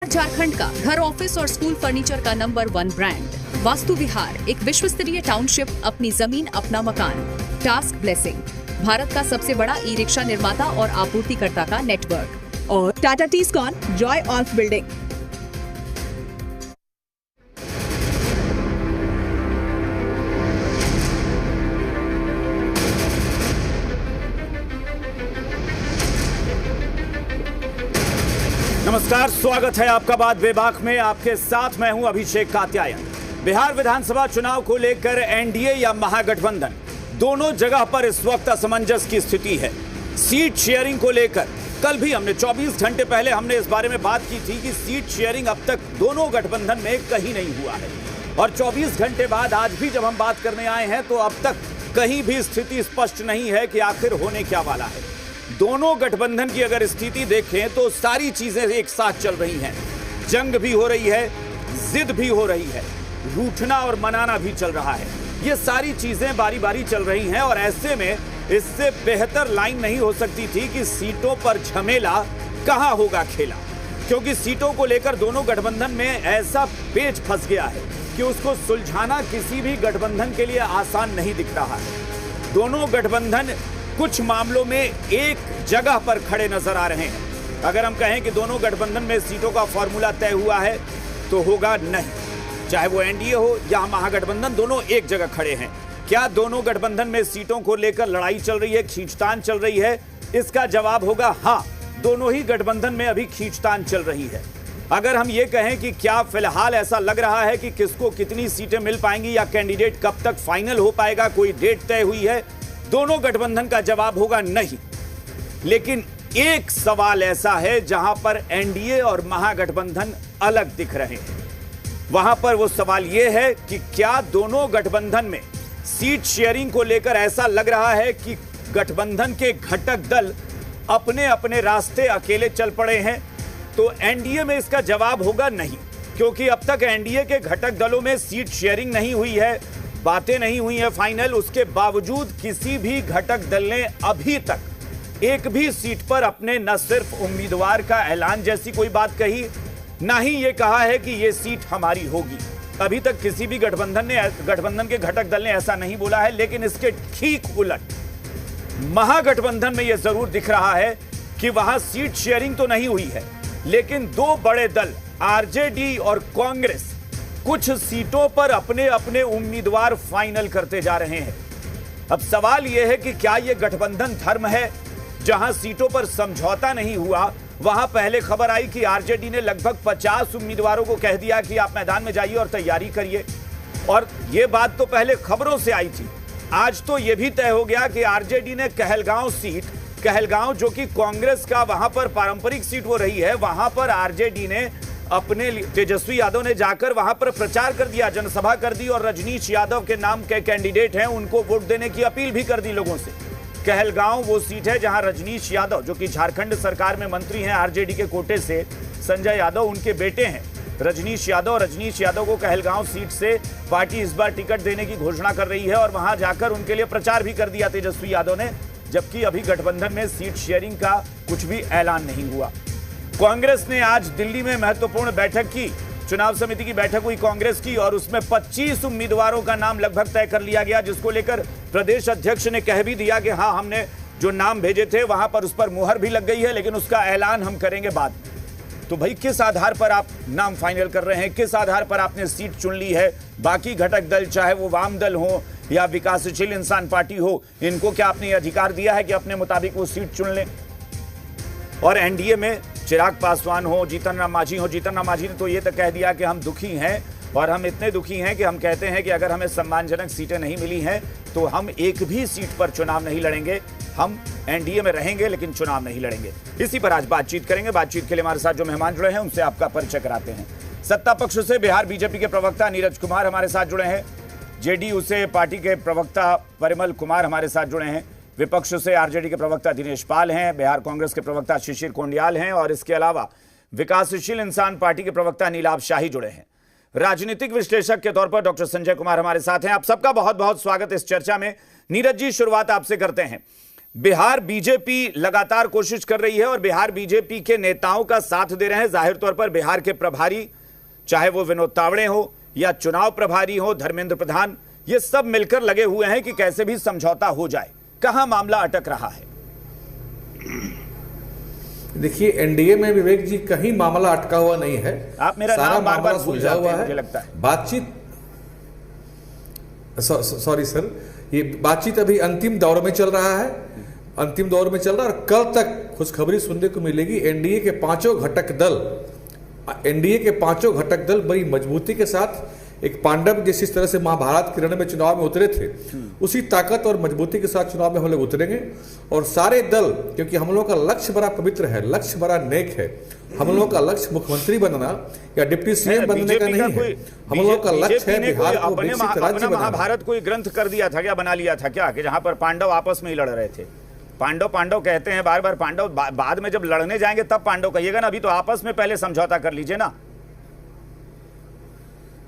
झारखंड का घर, ऑफिस और स्कूल फर्नीचर का नंबर 1 ब्रांड वास्तु विहार, एक विश्व स्तरीय टाउनशिप, अपनी जमीन अपना मकान। टास्क ब्लेसिंग, भारत का सबसे बड़ा ई रिक्शा निर्माता और आपूर्तिकर्ता का नेटवर्क। और टाटा टीस्कॉन, जॉय ऑफ बिल्डिंग। नमस्कार, स्वागत है आपका बात बेबाक में। आपके साथ मैं हूं अभिषेक कात्यायन। बिहार विधानसभा चुनाव को लेकर एनडीए या महागठबंधन, दोनों जगह पर इस वक्त असमंजस की स्थिति है। सीट शेयरिंग को लेकर कल भी हमने 24 घंटे पहले हमने इस बारे में बात की थी कि सीट शेयरिंग अब तक दोनों गठबंधन में कहीं नहीं हुआ है, और 24 घंटे बाद आज भी जब हम बात करने आए हैं तो अब तक कहीं भी स्थिति स्पष्ट नहीं है कि आखिर होने क्या वाला है। दोनों गठबंधन की अगर स्थिति देखें तो सारी चीजें एक साथ चल रही हैं। जंग भी हो रही है, जिद भी हो रही है, रूठना और मनाना भी चल रहा है। ये सारी चीजें बारी बारी चल रही हैं, और ऐसे में इससे बेहतर लाइन नहीं हो सकती थी कि सीटों पर झमेला कहां होगा खेला, क्योंकि सीटों को लेकर दोनों गठबंधन में ऐसा पेच फंस गया है कि उसको सुलझाना किसी भी गठबंधन के लिए आसान नहीं दिख रहा है। दोनों गठबंधन कुछ मामलों में एक जगह पर खड़े नजर आ रहे हैं। अगर हम कहें कि दोनों गठबंधन में सीटों का फॉर्मूला तय हुआ है तो होगा नहीं। चाहे वो एनडीए हो या महागठबंधन, दोनों एक जगह खड़े हैं। क्या दोनों गठबंधन में सीटों को लेकर लड़ाई चल रही है, खींचतान चल रही है? इसका जवाब होगा हाँ, दोनों ही गठबंधन में अभी खींचतान चल रही है। अगर हम ये कहें कि क्या फिलहाल ऐसा लग रहा है कि किसको कितनी सीटें मिल पाएंगी या कैंडिडेट कब तक फाइनल हो पाएगा, कोई डेट तय हुई है, दोनों गठबंधन का जवाब होगा नहीं। लेकिन एक सवाल ऐसा है जहां पर एनडीए और महागठबंधन अलग दिख रहे हैं। वहां पर वो सवाल यह है कि क्या दोनों गठबंधन में सीट शेयरिंग को लेकर ऐसा लग रहा है कि गठबंधन के घटक दल अपने अपने रास्ते अकेले चल पड़े हैं? तो एनडीए में इसका जवाब होगा नहीं, क्योंकि अब तक एनडीए के घटक दलों में सीट शेयरिंग नहीं हुई है, बातें नहीं हुई है फाइनल। उसके बावजूद किसी भी घटक दल ने अभी तक एक भी सीट पर अपने न सिर्फ उम्मीदवार का ऐलान जैसी कोई बात कही, ना ही ये कहा है कि ये सीट हमारी होगी। अभी तक किसी भी गठबंधन के घटक दल ने ऐसा नहीं बोला है। लेकिन इसके ठीक उलट महागठबंधन में यह जरूर दिख रहा है कि वहां सीट शेयरिंग तो नहीं हुई है, लेकिन दो बड़े दल आरजेडी और कांग्रेस कुछ सीटों पर अपने अपने उम्मीदवार फाइनल करते जा रहे हैं। अब सवाल यह है कि क्या यह गठबंधन धर्म है? जहां सीटों पर समझौता नहीं हुआ, वहां पहले खबर आई कि आरजेडी ने लगभग 50 उम्मीदवारों को कह दिया कि आप मैदान में जाइए और तैयारी करिए, और यह बात तो पहले खबरों से आई थी। आज तो यह भी तय हो गया कि आरजेडी ने कहलगांव जो कि कांग्रेस का वहां पर पारंपरिक सीट वो रही है, वहां पर आरजेडी ने अपने तेजस्वी यादव ने जाकर वहां पर प्रचार कर दिया, जनसभा कर दी, और रजनीश यादव के नाम के कैंडिडेट हैं उनको वोट देने की अपील भी कर दी लोगों से। कहलगांव वो सीट है जहां रजनीश यादव, जो कि झारखंड सरकार में मंत्री हैं आरजेडी के कोटे से, संजय यादव उनके बेटे हैं रजनीश यादव को कहलगांव सीट से पार्टी इस बार टिकट देने की घोषणा कर रही है, और वहां जाकर उनके लिए प्रचार भी कर दिया तेजस्वी यादव ने। जबकि अभी गठबंधन में सीट शेयरिंग का कुछ भी ऐलान नहीं हुआ। कांग्रेस ने आज दिल्ली में महत्वपूर्ण बैठक की, चुनाव समिति की बैठक हुई कांग्रेस की, और उसमें 25 उम्मीदवारों का नाम लगभग तय कर लिया गया, जिसको लेकर प्रदेश अध्यक्ष ने कह भी दिया कि हाँ, हमने जो नाम भेजे थे वहां पर उस पर मुहर भी लग गई है, लेकिन उसका ऐलान हम करेंगे बाद में। तो भाई, किस आधार पर आप नाम फाइनल कर रहे हैं? किस आधार पर आपने सीट चुन ली है? बाकी घटक दल, चाहे वो वाम दल हो या विकासशील इंसान पार्टी हो, इनको क्या आपने अधिकार दिया है कि अपने मुताबिक वो सीट चुन लें? और एनडीए में चिराग पासवान हो, जीतन राम मांझी ने तो ये तक कह दिया कि हम दुखी हैं, और हम इतने दुखी हैं कि हम कहते हैं कि अगर हमें सम्मानजनक सीटें नहीं मिली हैं तो हम एक भी सीट पर चुनाव नहीं लड़ेंगे, हम एनडीए में रहेंगे लेकिन चुनाव नहीं लड़ेंगे। इसी पर आज बातचीत करेंगे। बातचीत के लिए हमारे साथ जो मेहमान जुड़े हैं उनसे आपका परिचय कराते हैं। सत्ता पक्ष से बिहार बीजेपी के प्रवक्ता नीरज कुमार हमारे साथ जुड़े हैं। जेडीयू से पार्टी के प्रवक्ता परिमल कुमार हमारे साथ जुड़े हैं। विपक्ष से आरजेडी के प्रवक्ता दिनेश पाल हैं। बिहार कांग्रेस के प्रवक्ता शिशिर कोंडियाल हैं, और इसके अलावा विकासशील इंसान पार्टी के प्रवक्ता नीलाभ शाही जुड़े हैं। राजनीतिक विश्लेषक के तौर पर डॉक्टर संजय कुमार हमारे साथ हैं। आप सबका बहुत बहुत स्वागत इस चर्चा में। नीरज जी, शुरुआत आपसे करते हैं। बिहार बीजेपी लगातार कोशिश कर रही है और बिहार बीजेपी के नेताओं का साथ दे रहे हैं। जाहिर तौर पर बिहार के प्रभारी, चाहे वो विनोद तावड़े हो या चुनाव प्रभारी हो धर्मेंद्र प्रधान, ये सब मिलकर लगे हुए हैं कि कैसे भी समझौता हो जाए। कहां मामला अटक रहा है? देखिए, एनडीए में विवेक जी कहीं मामला अटका हुआ नहीं है। आप मेरा सारा नाम बार बार मामला सुलझा हुआ मुझे है। लगता है बातचीत, सॉरी सर, ये बातचीत अभी अंतिम दौर में चल रहा है। अंतिम दौर में चल रहा है और कल तक खुशखबरी सुनने को मिलेगी। एनडीए के पांचों घटक दल बड़ी मजबूती के साथ, एक पांडव जिस तरह से महाभारत के रण में चुनाव में उतरे थे, उसी ताकत और मजबूती के साथ चुनाव में हम लोग उतरेंगे। और सारे दल, क्योंकि हम लोगों का लक्ष्य बड़ा पवित्र है, लक्ष्य बड़ा नेक है। हम लोगों का लक्ष्य मुख्यमंत्री बनना या डिप्टी सीएम बनने का नहीं है। हम लोगों का लक्ष्य है बिहार को विकसित राज्य बनाना। महाभारत कोई ग्रंथ कर दिया था क्या, बना लिया था क्या, कि जहां पर पांडव आपस में ही लड़ रहे थे? पांडव पांडव कहते हैं बार बार, पांडव बाद में जब लड़ने जाएंगे तब पांडव कहिएगा ना, अभी तो आपस में पहले समझौता कर लीजिए ना।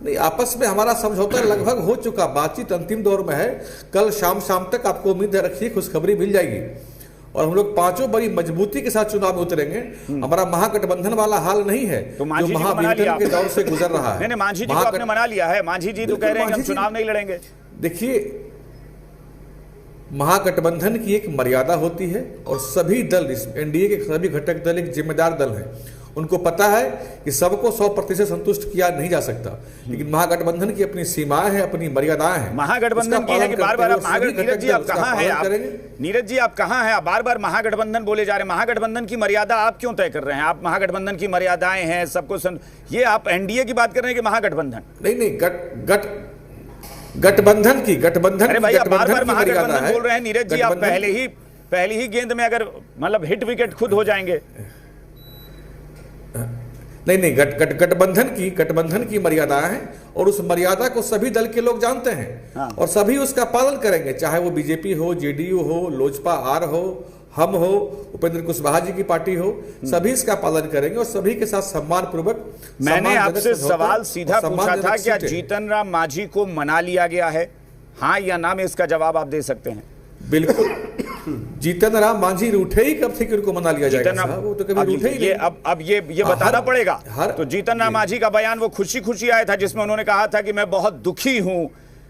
नहीं, आपस में हमारा समझौता लगभग हो चुका, बातचीत अंतिम दौर में है। कल शाम तक आपको उम्मीद रखिए खुशखबरी मिल जाएगी और हम लोग पांचों बड़ी मजबूती के साथ चुनाव में उतरेंगे। हमारा महागठबंधन वाला हाल नहीं है तो जो महाविघटन के दौर से गुजर रहा है। नहीं, मांझी जी को आपने मना लिया है। मांझी जी तो कह रहे हैं कि हम चुनाव नहीं लड़ेंगे। देखिए, महागठबंधन की एक मर्यादा होती है और सभी दल, एनडीए के सभी घटक दल एक जिम्मेदार दल हैं। उनको पता है कि सबको 100% संतुष्ट किया नहीं जा सकता, लेकिन महागठबंधन की अपनी सीमाएं हैं, अपनी मर्यादाएं हैं। महागठबंधन की है कि बार बार नीरज जी आप कहां हैं? नीरज जी आप कहां हैं? आप बार बार महागठबंधन बोले जा रहे हैं। महागठबंधन की मर्यादा आप क्यों तय कर रहे हैं? आप महागठबंधन की मर्यादाएं हैं सबको ये आप एनडीए की बात कर रहे हैं कि महागठबंधन? नहीं, गठबंधन की अरे भाई, आप बार बार महागठबंधन बोल रहे हैं। नीरज जी आप पहले ही गेंद में अगर मतलब हिट विकेट खुद हो जाएंगे। नहीं, गठबंधन की मर्यादाएं हैं और उस मर्यादा को सभी दल के लोग जानते हैं और सभी उसका पालन करेंगे, चाहे वो बीजेपी हो, जेडीयू हो, लोजपा आर हो, हम हो, उपेंद्र कुशवाहा जी की पार्टी हो, सभी इसका पालन करेंगे और सभी के साथ सम्मान पूर्वक। मैंने आपसे सवाल सीधा पूछा था, क्या जीतन राम मांझी को मना लिया गया है? हाँ या ना में इसका जवाब आप दे सकते हैं। बिल्कुल, जीतन राम मांझी रूठे ही कब थे कि उनको मना लिया जाएगा? वो तो कभी रूठे ही नहीं। अब ये बताना पड़ेगा। तो जीतन राम मांझी का बयान वो खुशी आया था, जिसमें उन्होंने कहा था कि मैं बहुत दुखी हूं,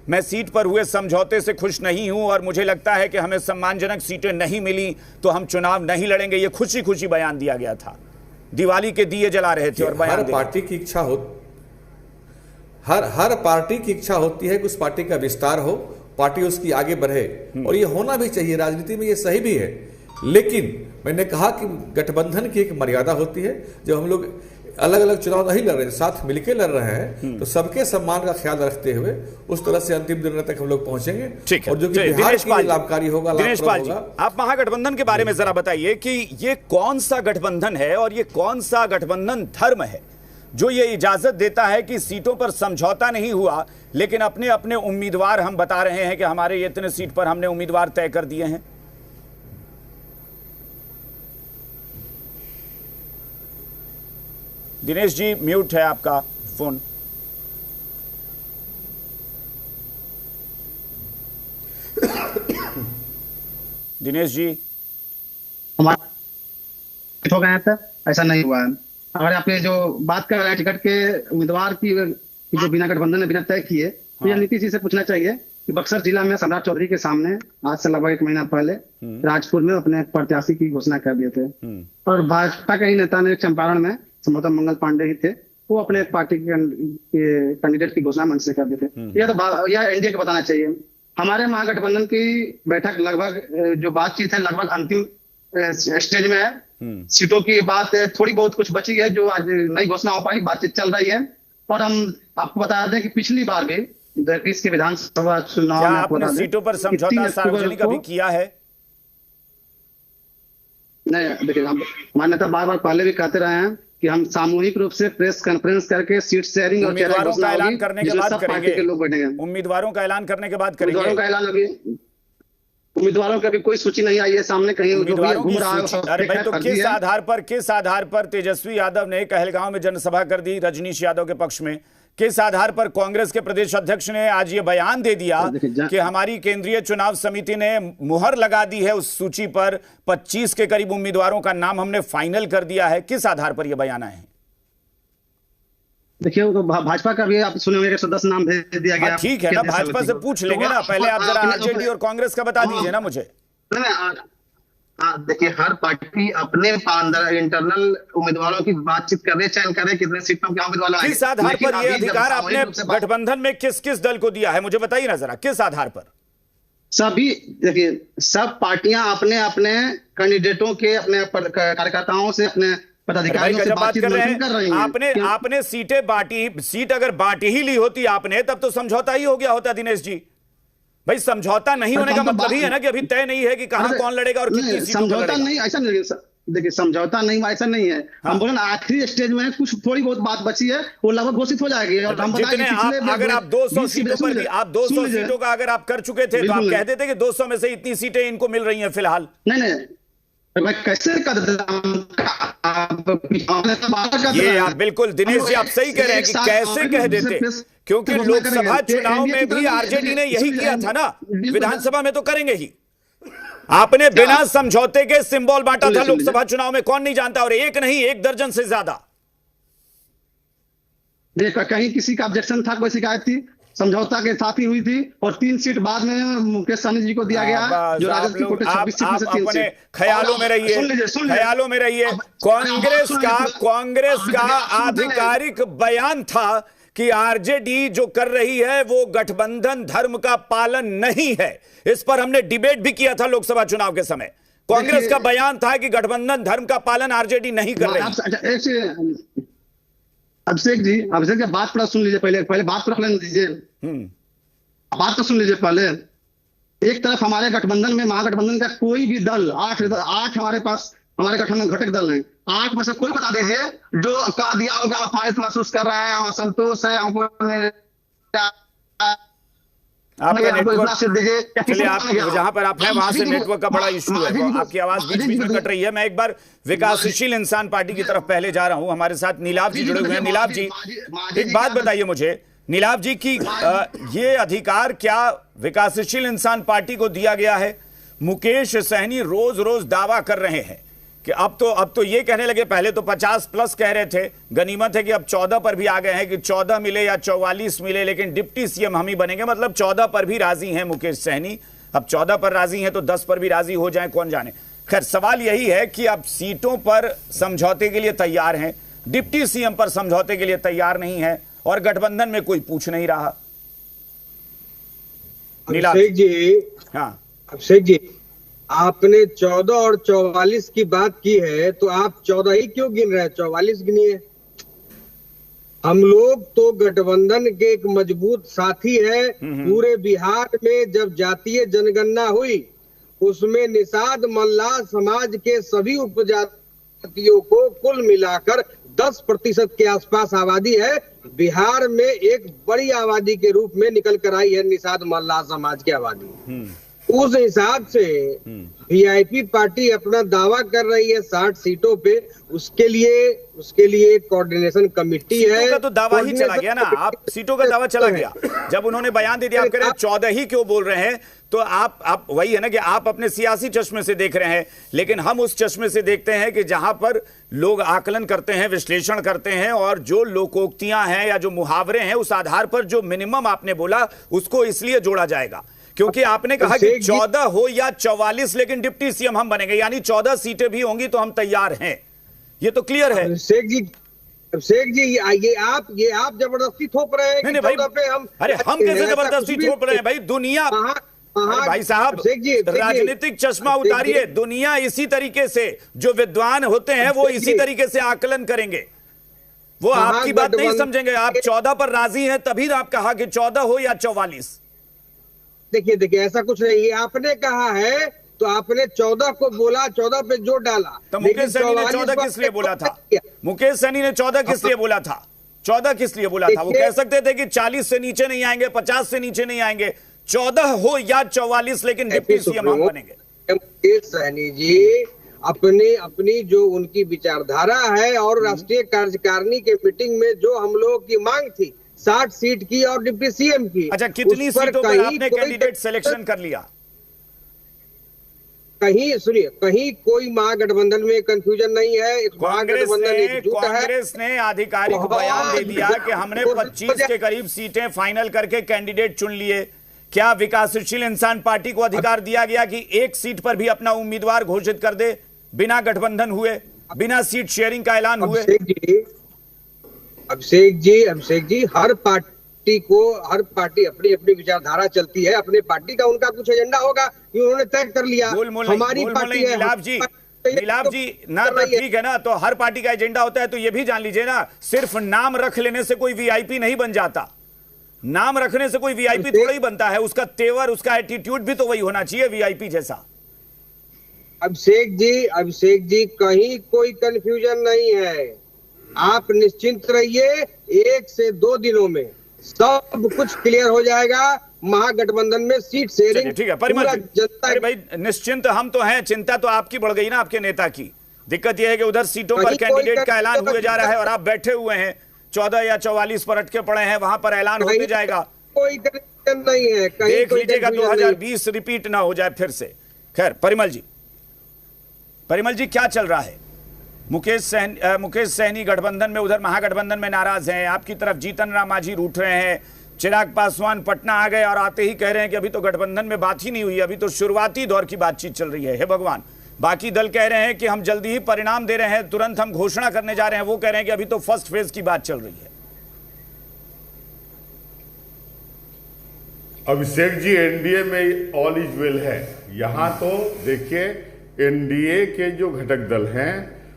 मैं सीट पर हुए समझौते से खुश नहीं हूं और मुझे लगता है कि हमें सम्मानजनक सीटें नहीं मिली तो हम चुनाव नहीं लड़ेंगे। ये खुशी बयान दिया गया था। दिवाली के दिए जला रहे थे और बयान हर पार्टी की इच्छा हो, हर पार्टी की इच्छा होती है कि उस पार्टी का विस्तार हो, पार्टी उसकी आगे बढ़े और ये होना भी चाहिए। राजनीति में ये सही भी है, लेकिन मैंने कहा कि गठबंधन की एक मर्यादा होती है। जब हम लोग अलग अलग चुनाव नहीं लड़ रहे, साथ मिलकर लड़ रहे हैं, तो सबके सम्मान का ख्याल रखते हुए उस तरह से अंतिम दिन तक हम लोग पहुंचेंगे और जो कि बिहार के लिए लाभकारी होगा। दिनेश पाल जी, आप महागठबंधन के बारे में जरा बताइए कि ये कौन सा गठबंधन है और ये कौन सा गठबंधन धर्म है जो ये इजाजत देता है कि सीटों पर समझौता नहीं हुआ, लेकिन अपने अपने उम्मीदवार हम बता रहे हैं कि हमारे ये इतने सीट पर हमने उम्मीदवार तय कर दिए हैं। दिनेश जी, म्यूट है आपका फोन। दिनेश जी, हमारा हो गया था, ऐसा नहीं हुआ है। अगर आप ये जो बात कर रहे हैं टिकट के उम्मीदवार की जो बिना गठबंधन ने बिना तय किए, तो यह नीतीश जी से पूछना चाहिए कि बक्सर जिला में सम्राट चौधरी के सामने आज से लगभग 1 महीना पहले राजपुर में अपने प्रत्याशी की घोषणा कर दिए थे और भाजपा के ही नेता ने चंपारण में संभवतः मंगल पांडे ही थे, वो अपने पार्टी के कैंडिडेट की घोषणा मंच से कर दिए थे। यह एनडीए को बताना चाहिए। हमारे महागठबंधन की बैठक लगभग जो बातचीत है लगभग अंतिम स्टेज में है। सीटों की बात थोड़ी बहुत कुछ बची है जो आज नई घोषणा हो पाई, बातचीत चल रही है। और हम आपको बता दें कि पिछली बार भी इसके विधानसभा चुनाव में आपने सीटों पर समझौता सार्वजनिक अभी किया है? नहीं, देखिए हमारे नेता बार पहले भी कहते रहे हैं कि हम सामूहिक रूप से प्रेस कॉन्फ्रेंस करके सीट शेयरिंग और उम्मीदवारों का ऐलान करने के बाद करेंगे। के लोग बैठेंगे। उम्मीदवारों का ऐलान करने के बाद करेंगे। उम्मीदवारों का ऐलान अभी उम्मीदवारों की अभी कोई सूची नहीं आई है सामने, कहीं जो भी उम्मीदवारों घूम की रहा है सूची। वो अरे भाई, तो कर दी है। किस आधार पर तेजस्वी यादव ने कहलगांव में जनसभा कर दी रजनीश यादव के पक्ष में? किस आधार पर कांग्रेस के प्रदेश अध्यक्ष ने आज ये बयान दे दिया कि हमारी केंद्रीय चुनाव समिति ने मुहर लगा दी है उस सूची पर, 25 के करीब उम्मीदवारों का नाम हमने फाइनल कर दिया है? किस आधार पर यह बयान आए हैं? देखिए, वो तो भाजपा का भी आप सुने होंगे 110 नाम भेज दिया गया। ठीक है ना, भाजपा से पूछ लेंगे ना, पहले आप जरा आरजेडी और कांग्रेस का बता दीजिए ना मुझे। देखिए, हर पार्टी अपने अंदर इंटरनल उम्मीदवारों की बातचीत कर रहे, चयन कर रहे कितने सीटों के उम्मीदवार आएंगे। किस आधार पर यह अधिकार आपने गठबंधन में किस किस दल को दिया है, मुझे बताइए ना जरा, किस आधार पर? सभी, देखिए, सब पार्टियां अपने अपने कैंडिडेटों के, अपने कार्यकर्ताओं से, अपने पदाधिकारियों से बातचीत कर रही हैं। आपने सीटें बांटी, सीट अगर बांटी ही ली होती आपने, तब तो समझौता ही हो गया होता दिनेश जी। भाई, समझौता नहीं होने का मतलब ही है ना कि अभी तय नहीं है कि कहां कौन लड़ेगा और कितनी सीटों पर लड़ेगा। समझौता नहीं, ऐसा नहीं, देखिए समझौता नहीं, ऐसा नहीं है। हम बोले ना, आखिरी स्टेज में कुछ थोड़ी बहुत बात बची है, वो लगभग घोषित हो जाएगी। और हम जितने अगर आप 200 सीटों पर भी, आप 200 सीटों का अगर आप कर चुके थे तो आप कह देते कि 200 में से इतनी सीटें इनको मिल रही हैं फिलहाल। नहीं, मैं कैसे कर ये आप बिल्कुल दिनेश जी, आप सही कह रहे हैं कि कैसे कह देते, क्योंकि लोकसभा चुनाव में भी आरजेडी ने यही किया था ना, विधानसभा में तो करेंगे ही। आपने बिना समझौते के सिंबल बांटा था लोकसभा चुनाव में, कौन नहीं जानता, और एक नहीं 1 दर्जन से ज्यादा। कहीं किसी का ऑब्जेक्शन था, कोई शिकायत थी, समझौता के साथ ही हुई थी, और 3 सीट बाद में मुकेश सहनी जी को दिया गया, जो राजद की कोटे 26 सीट में से 3 अपने सीट। ख्यालों में रहिए, ख्यालों में रहिए। कांग्रेस का आधिकारिक बयान था कि आरजेडी जो कर रही है वो गठबंधन धर्म का पालन नहीं है। इस पर हमने डिबेट भी किया था लोकसभा चुनाव के समय। कांग्रेस का बयान था कि गठबंधन धर्म का पालन आरजेडी नहीं कर रही। अभिषेक जी बात पूरा सुन लीजिए, पहले बात तो रख लेने दीजिए, बात तो सुन लीजिए पहले। एक तरफ हमारे गठबंधन में, महागठबंधन का कोई भी दल, 8 हमारे पास हमारे गठबंधन घटक दल हैं, 8 में से कोई बता दीजिए जो कह दिया होगा फायदा महसूस कर रहा है, असंतोष है, हमको आपका नेटवर्क, चलिए आप जहां पर आप हैं वहां से नेटवर्क का बड़ा इशू है, तो आपकी आवाज बीच बीच में कट रही है। मैं एक बार विकासशील इंसान पार्टी की तरफ पहले जा रहा हूं, हमारे साथ नीलाभ जी जुड़े हुए हैं। नीलाभ जी, एक बात बताइए मुझे, नीलाभ जी की ये अधिकार क्या विकासशील इंसान पार्टी को दिया गया है? मुकेश सहनी रोज रोज दावा कर रहे हैं कि अब तो ये कहने लगे, पहले तो 50+ कह रहे थे, गनीमत है कि अब 14 पर भी आ गए हैं कि 14 मिले या 44 मिले, लेकिन डिप्टी सीएम हम ही बनेंगे, मतलब 14 पर भी राजी हैं मुकेश सहनी। अब 14 पर राजी हैं तो 10 पर भी राजी हो जाएं, कौन जाने। खैर, सवाल यही है कि अब सीटों पर समझौते के लिए तैयार हैं, डिप्टी सीएम पर समझौते के लिए तैयार नहीं है, और गठबंधन में कोई पूछ नहीं रहा। अभिषेक जी, हाँ अभिषेक जी, आपने 14 और 44 की बात की है, तो आप 14 ही क्यों गिन रहे हैं? 44 गिनिए। हम लोग तो गठबंधन के एक मजबूत साथी है। पूरे बिहार में जब जातीय जनगणना हुई, उसमें निषाद मल्लाह समाज के सभी उपजातियों को कुल मिलाकर 10% के आसपास आबादी है। बिहार में एक बड़ी आबादी के रूप में निकल कर आई है निषाद मल्लाह समाज की आबादी। उस हिसाब से वीआईपी पार्टी अपना दावा कर रही है 60 सीटों पे। उसके लिए कोऑर्डिनेशन कमेटी है। सीटों का तो दावा ही चला गया ना, आप सीटों का दावा चला गया। जब उन्होंने बयान दे दिया, आप कह रहे हैं 14 ही क्यों बोल रहे हैं, तो आप वही है ना कि आप अपने सियासी चश्मे से देख रहे हैं, लेकिन हम उस चश्मे से देखते हैं कि जहां पर लोग आकलन करते हैं, विश्लेषण करते हैं, और जो लोकोक्तियां हैं या जो मुहावरे हैं, उस आधार पर जो मिनिमम आपने बोला उसको इसलिए जोड़ा जाएगा क्योंकि आपने कहा कि 14 हो या 44, लेकिन डिप्टी सीएम हम बनेंगे, यानी 14 सीटें भी होंगी तो हम तैयार हैं। ये तो क्लियर है। अभिषेक जी, ये आप जबरदस्ती थोप रहे हैं। नहीं भाई, अरे हम कैसे जबरदस्ती थोप रहे हैं भाई? दुनिया, भाई साहब, राजनीतिक चश्मा उतारिए। दुनिया इसी तरीके से, जो विद्वान होते हैं वो इसी तरीके से आकलन करेंगे, वो आपकी बात नहीं समझेंगे। आप 14 पर राजी हैं, तभी आप कहा कि 14 हो या 44। देखिए, ऐसा कुछ नहीं है। आपने कहा है तो आपने 14 को बोला, 14 पे जोर डाला। तो मुकेश सहनी ने 14 किस लिए बोला था? मुकेश सहनी ने 14 किस लिए बोला था? 14 किस लिए बोला था? वो कह सकते थे कि 40 से नीचे नहीं आएंगे, 50 से नीचे नहीं आएंगे। 14 हो या 44, लेकिन डिप्टी सीएम हम बनेंगे। मुकेश सहनी जी अपनी जो उनकी विचारधारा है और राष्ट्रीय कार्यकारिणी के मीटिंग में जो हम लोगों की मांग थी 60 सीट की और डिप्टी सीएम की, अच्छा कितनी सीटों पर आपने कैंडिडेट सिलेक्शन कर लिया? कहीं सुनिए, कहीं कोई महागठबंधन में कंफ्यूजन नहीं है। कांग्रेस ने आधिकारिक बयान दे दिया कि हमने 25 के करीब सीटें फाइनल करके कैंडिडेट चुन लिए। क्या विकासशील इंसान पार्टी को अधिकार दिया गया कि एक सीट पर भी अपना उम्मीदवार घोषित कर दे बिना गठबंधन हुए, बिना सीट शेयरिंग का ऐलान हुए? अभिषेक जी, हर पार्टी अपनी अपनी विचारधारा चलती है। अपने पार्टी का उनका कुछ एजेंडा होगा कि उन्होंने तय कर लिया। हमारी पार्टी है। मिलाप जी ना, तो ठीक है ना, तो हर पार्टी का एजेंडा होता है, तो ये भी जान लीजिए ना, सिर्फ नाम रख लेने से कोई वीआईपी नहीं बन जाता। नाम रखने से कोई वीआईपी थोड़ा ही बनता है, उसका तेवर, उसका एटीट्यूड भी तो वही होना चाहिए वीआईपी जैसा। अभिषेक जी कहीं कोई कंफ्यूजन नहीं है। आप निश्चिंत रहिए, 1 से 2 दिनों में सब कुछ क्लियर हो जाएगा। महागठबंधन में सीट शेयरिंग, ठीक है परिमल जी, भाई निश्चिंत हम तो हैं, चिंता तो आपकी बढ़ गई ना आपके नेता की। दिक्कत यह है कि उधर सीटों पर कैंडिडेट का ऐलान हुए जा रहा है और आप बैठे हुए हैं 14 या 44 पर अटके पड़े हैं, वहां पर ऐलान होते जाएगा। कोई कंफ्यूजन नहीं है, देख लीजिएगा 2020 रिपीट ना हो जाए फिर से। खैर परिमल जी क्या चल रहा है? मुकेश सहनी गठबंधन में, उधर महागठबंधन में नाराज हैं, आपकी तरफ जीतन राम मांझी रूठ रहे हैं, चिराग पासवान पटना आ गए और आते ही कह रहे हैं कि अभी तो गठबंधन में बात ही नहीं हुई, अभी तो शुरुआती दौर की बातचीत चल रही है। हे भगवान, बाकी दल कह रहे हैं कि हम जल्दी ही परिणाम दे रहे हैं, तुरंत हम घोषणा करने जा रहे हैं, वो कह रहे हैं कि अभी तो फर्स्ट फेज की बात चल रही है। अभिषेक जी, एनडीए में ऑल इज वेल है। यहां तो देखिए एनडीए के जो घटक दल हैं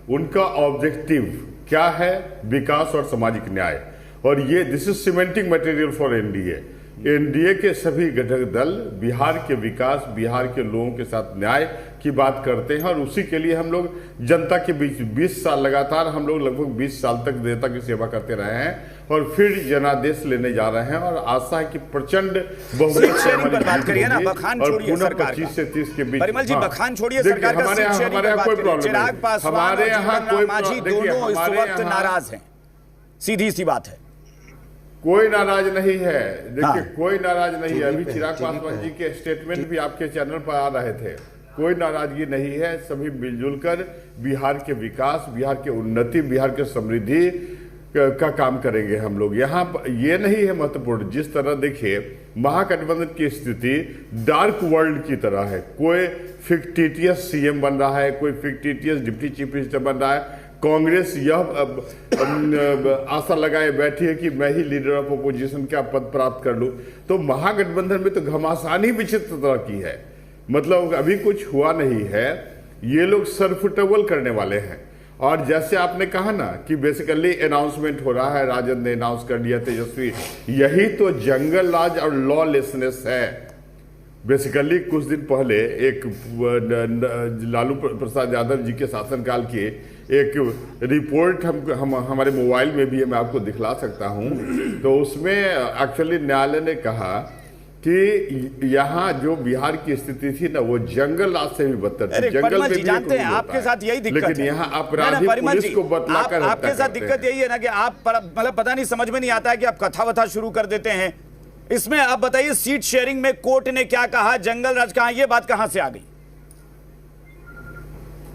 उनका ऑब्जेक्टिव क्या है? विकास और सामाजिक न्याय। और ये this is cementing material for NDA. NDA के सभी घटक दल बिहार के विकास, बिहार के लोगों के साथ न्याय की बात करते हैं और उसी के लिए हम लोग जनता के बीच 20 साल लगातार हम लोग लगभग 20 साल तक जनता की सेवा करते रहे हैं और फिर जनादेश लेने जा रहे हैं और आशा है कि प्रचंड बहुमत से पर बात करिए ना, बखान छोड़िए सरकार 25 से 30 के बीच। परिमल जी बखान छोड़िए सरकार का, हमारे यहाँ कोई प्रॉब्लम चिराग पासवान, हमारे यहाँ कोई दोनों इस वक्त नाराज हैं, सीधी सी बात है। कोई नाराज नहीं है, देखिए कोई नाराज नहीं है। अभी चिराग पासवान जी के स्टेटमेंट भी आपके चैनल पर आ रहे थे। कोई नाराजगी नहीं है, सभी मिलजुल कर बिहार के विकास, बिहार के उन्नति, बिहार के समृद्धि का काम करेंगे हम लोग। यहाँ ये नहीं है महत्वपूर्ण, जिस तरह देखिए महागठबंधन की स्थिति डार्क वर्ल्ड की तरह है। कोई फिक्टिटियस सीएम बन रहा है, कोई फिक्टिटियस डिप्टी चीफ मिनिस्टर बन रहा है। कांग्रेस यह आशा लगाए बैठी है कि मैं ही लीडर ऑफ ओपोजिशन का पद प्राप्त कर लूं। तो महागठबंधन में तो घमासान ही विचित्र तरह की है, मतलब अभी कुछ हुआ नहीं है। ये लोग सरफुटबल करने वाले हैं। और जैसे आपने कहा ना कि बेसिकली अनाउंसमेंट हो रहा है, राजद ने अनाउंस कर दिया, तेजस्वी, यही तो जंगल राज और लॉलेसनेस है। बेसिकली कुछ दिन पहले एक लालू प्रसाद यादव जी के शासनकाल की एक रिपोर्ट हमारे मोबाइल में भी है, मैं आपको दिखला सकता हूं। तो उसमें एक्चुअली न्यायालय ने कहा कि यहाँ जो बिहार की स्थिति थी ना, वो जंगल राज से भी बदतर थी। जंगल में भी जानते हैं आपके साथ यही दिक्कत लेकिन यहाँ अपराधी पुलिस को बतलाकर आपके साथ दिक्कत यही है ना कि आप मतलब पता नहीं, समझ में नहीं आता है कि आप कथा वथा शुरू कर देते हैं। इसमें आप बताइए, सीट शेयरिंग में कोर्ट ने क्या कहा, जंगल राज कहा, ये बात कहां से आ गई?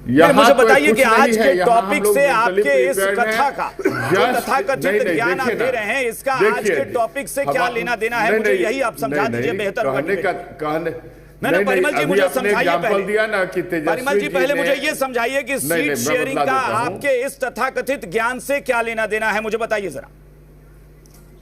मुझे बताइए कि आज के टॉपिक से आपके इस कथा का जो तथाकथित ज्ञान आप दे रहे हैं, इसका आज के टॉपिक से क्या लेना देना है, मुझे यही आप समझा दीजिए बेहतर। मैंने परिमल जी मुझे समझाइए पहले, परिमल जी पहले मुझे ये समझाइए कि सीट शेयरिंग का आपके इस तथाकथित ज्ञान से क्या लेना देना है, मुझे बताइए जरा।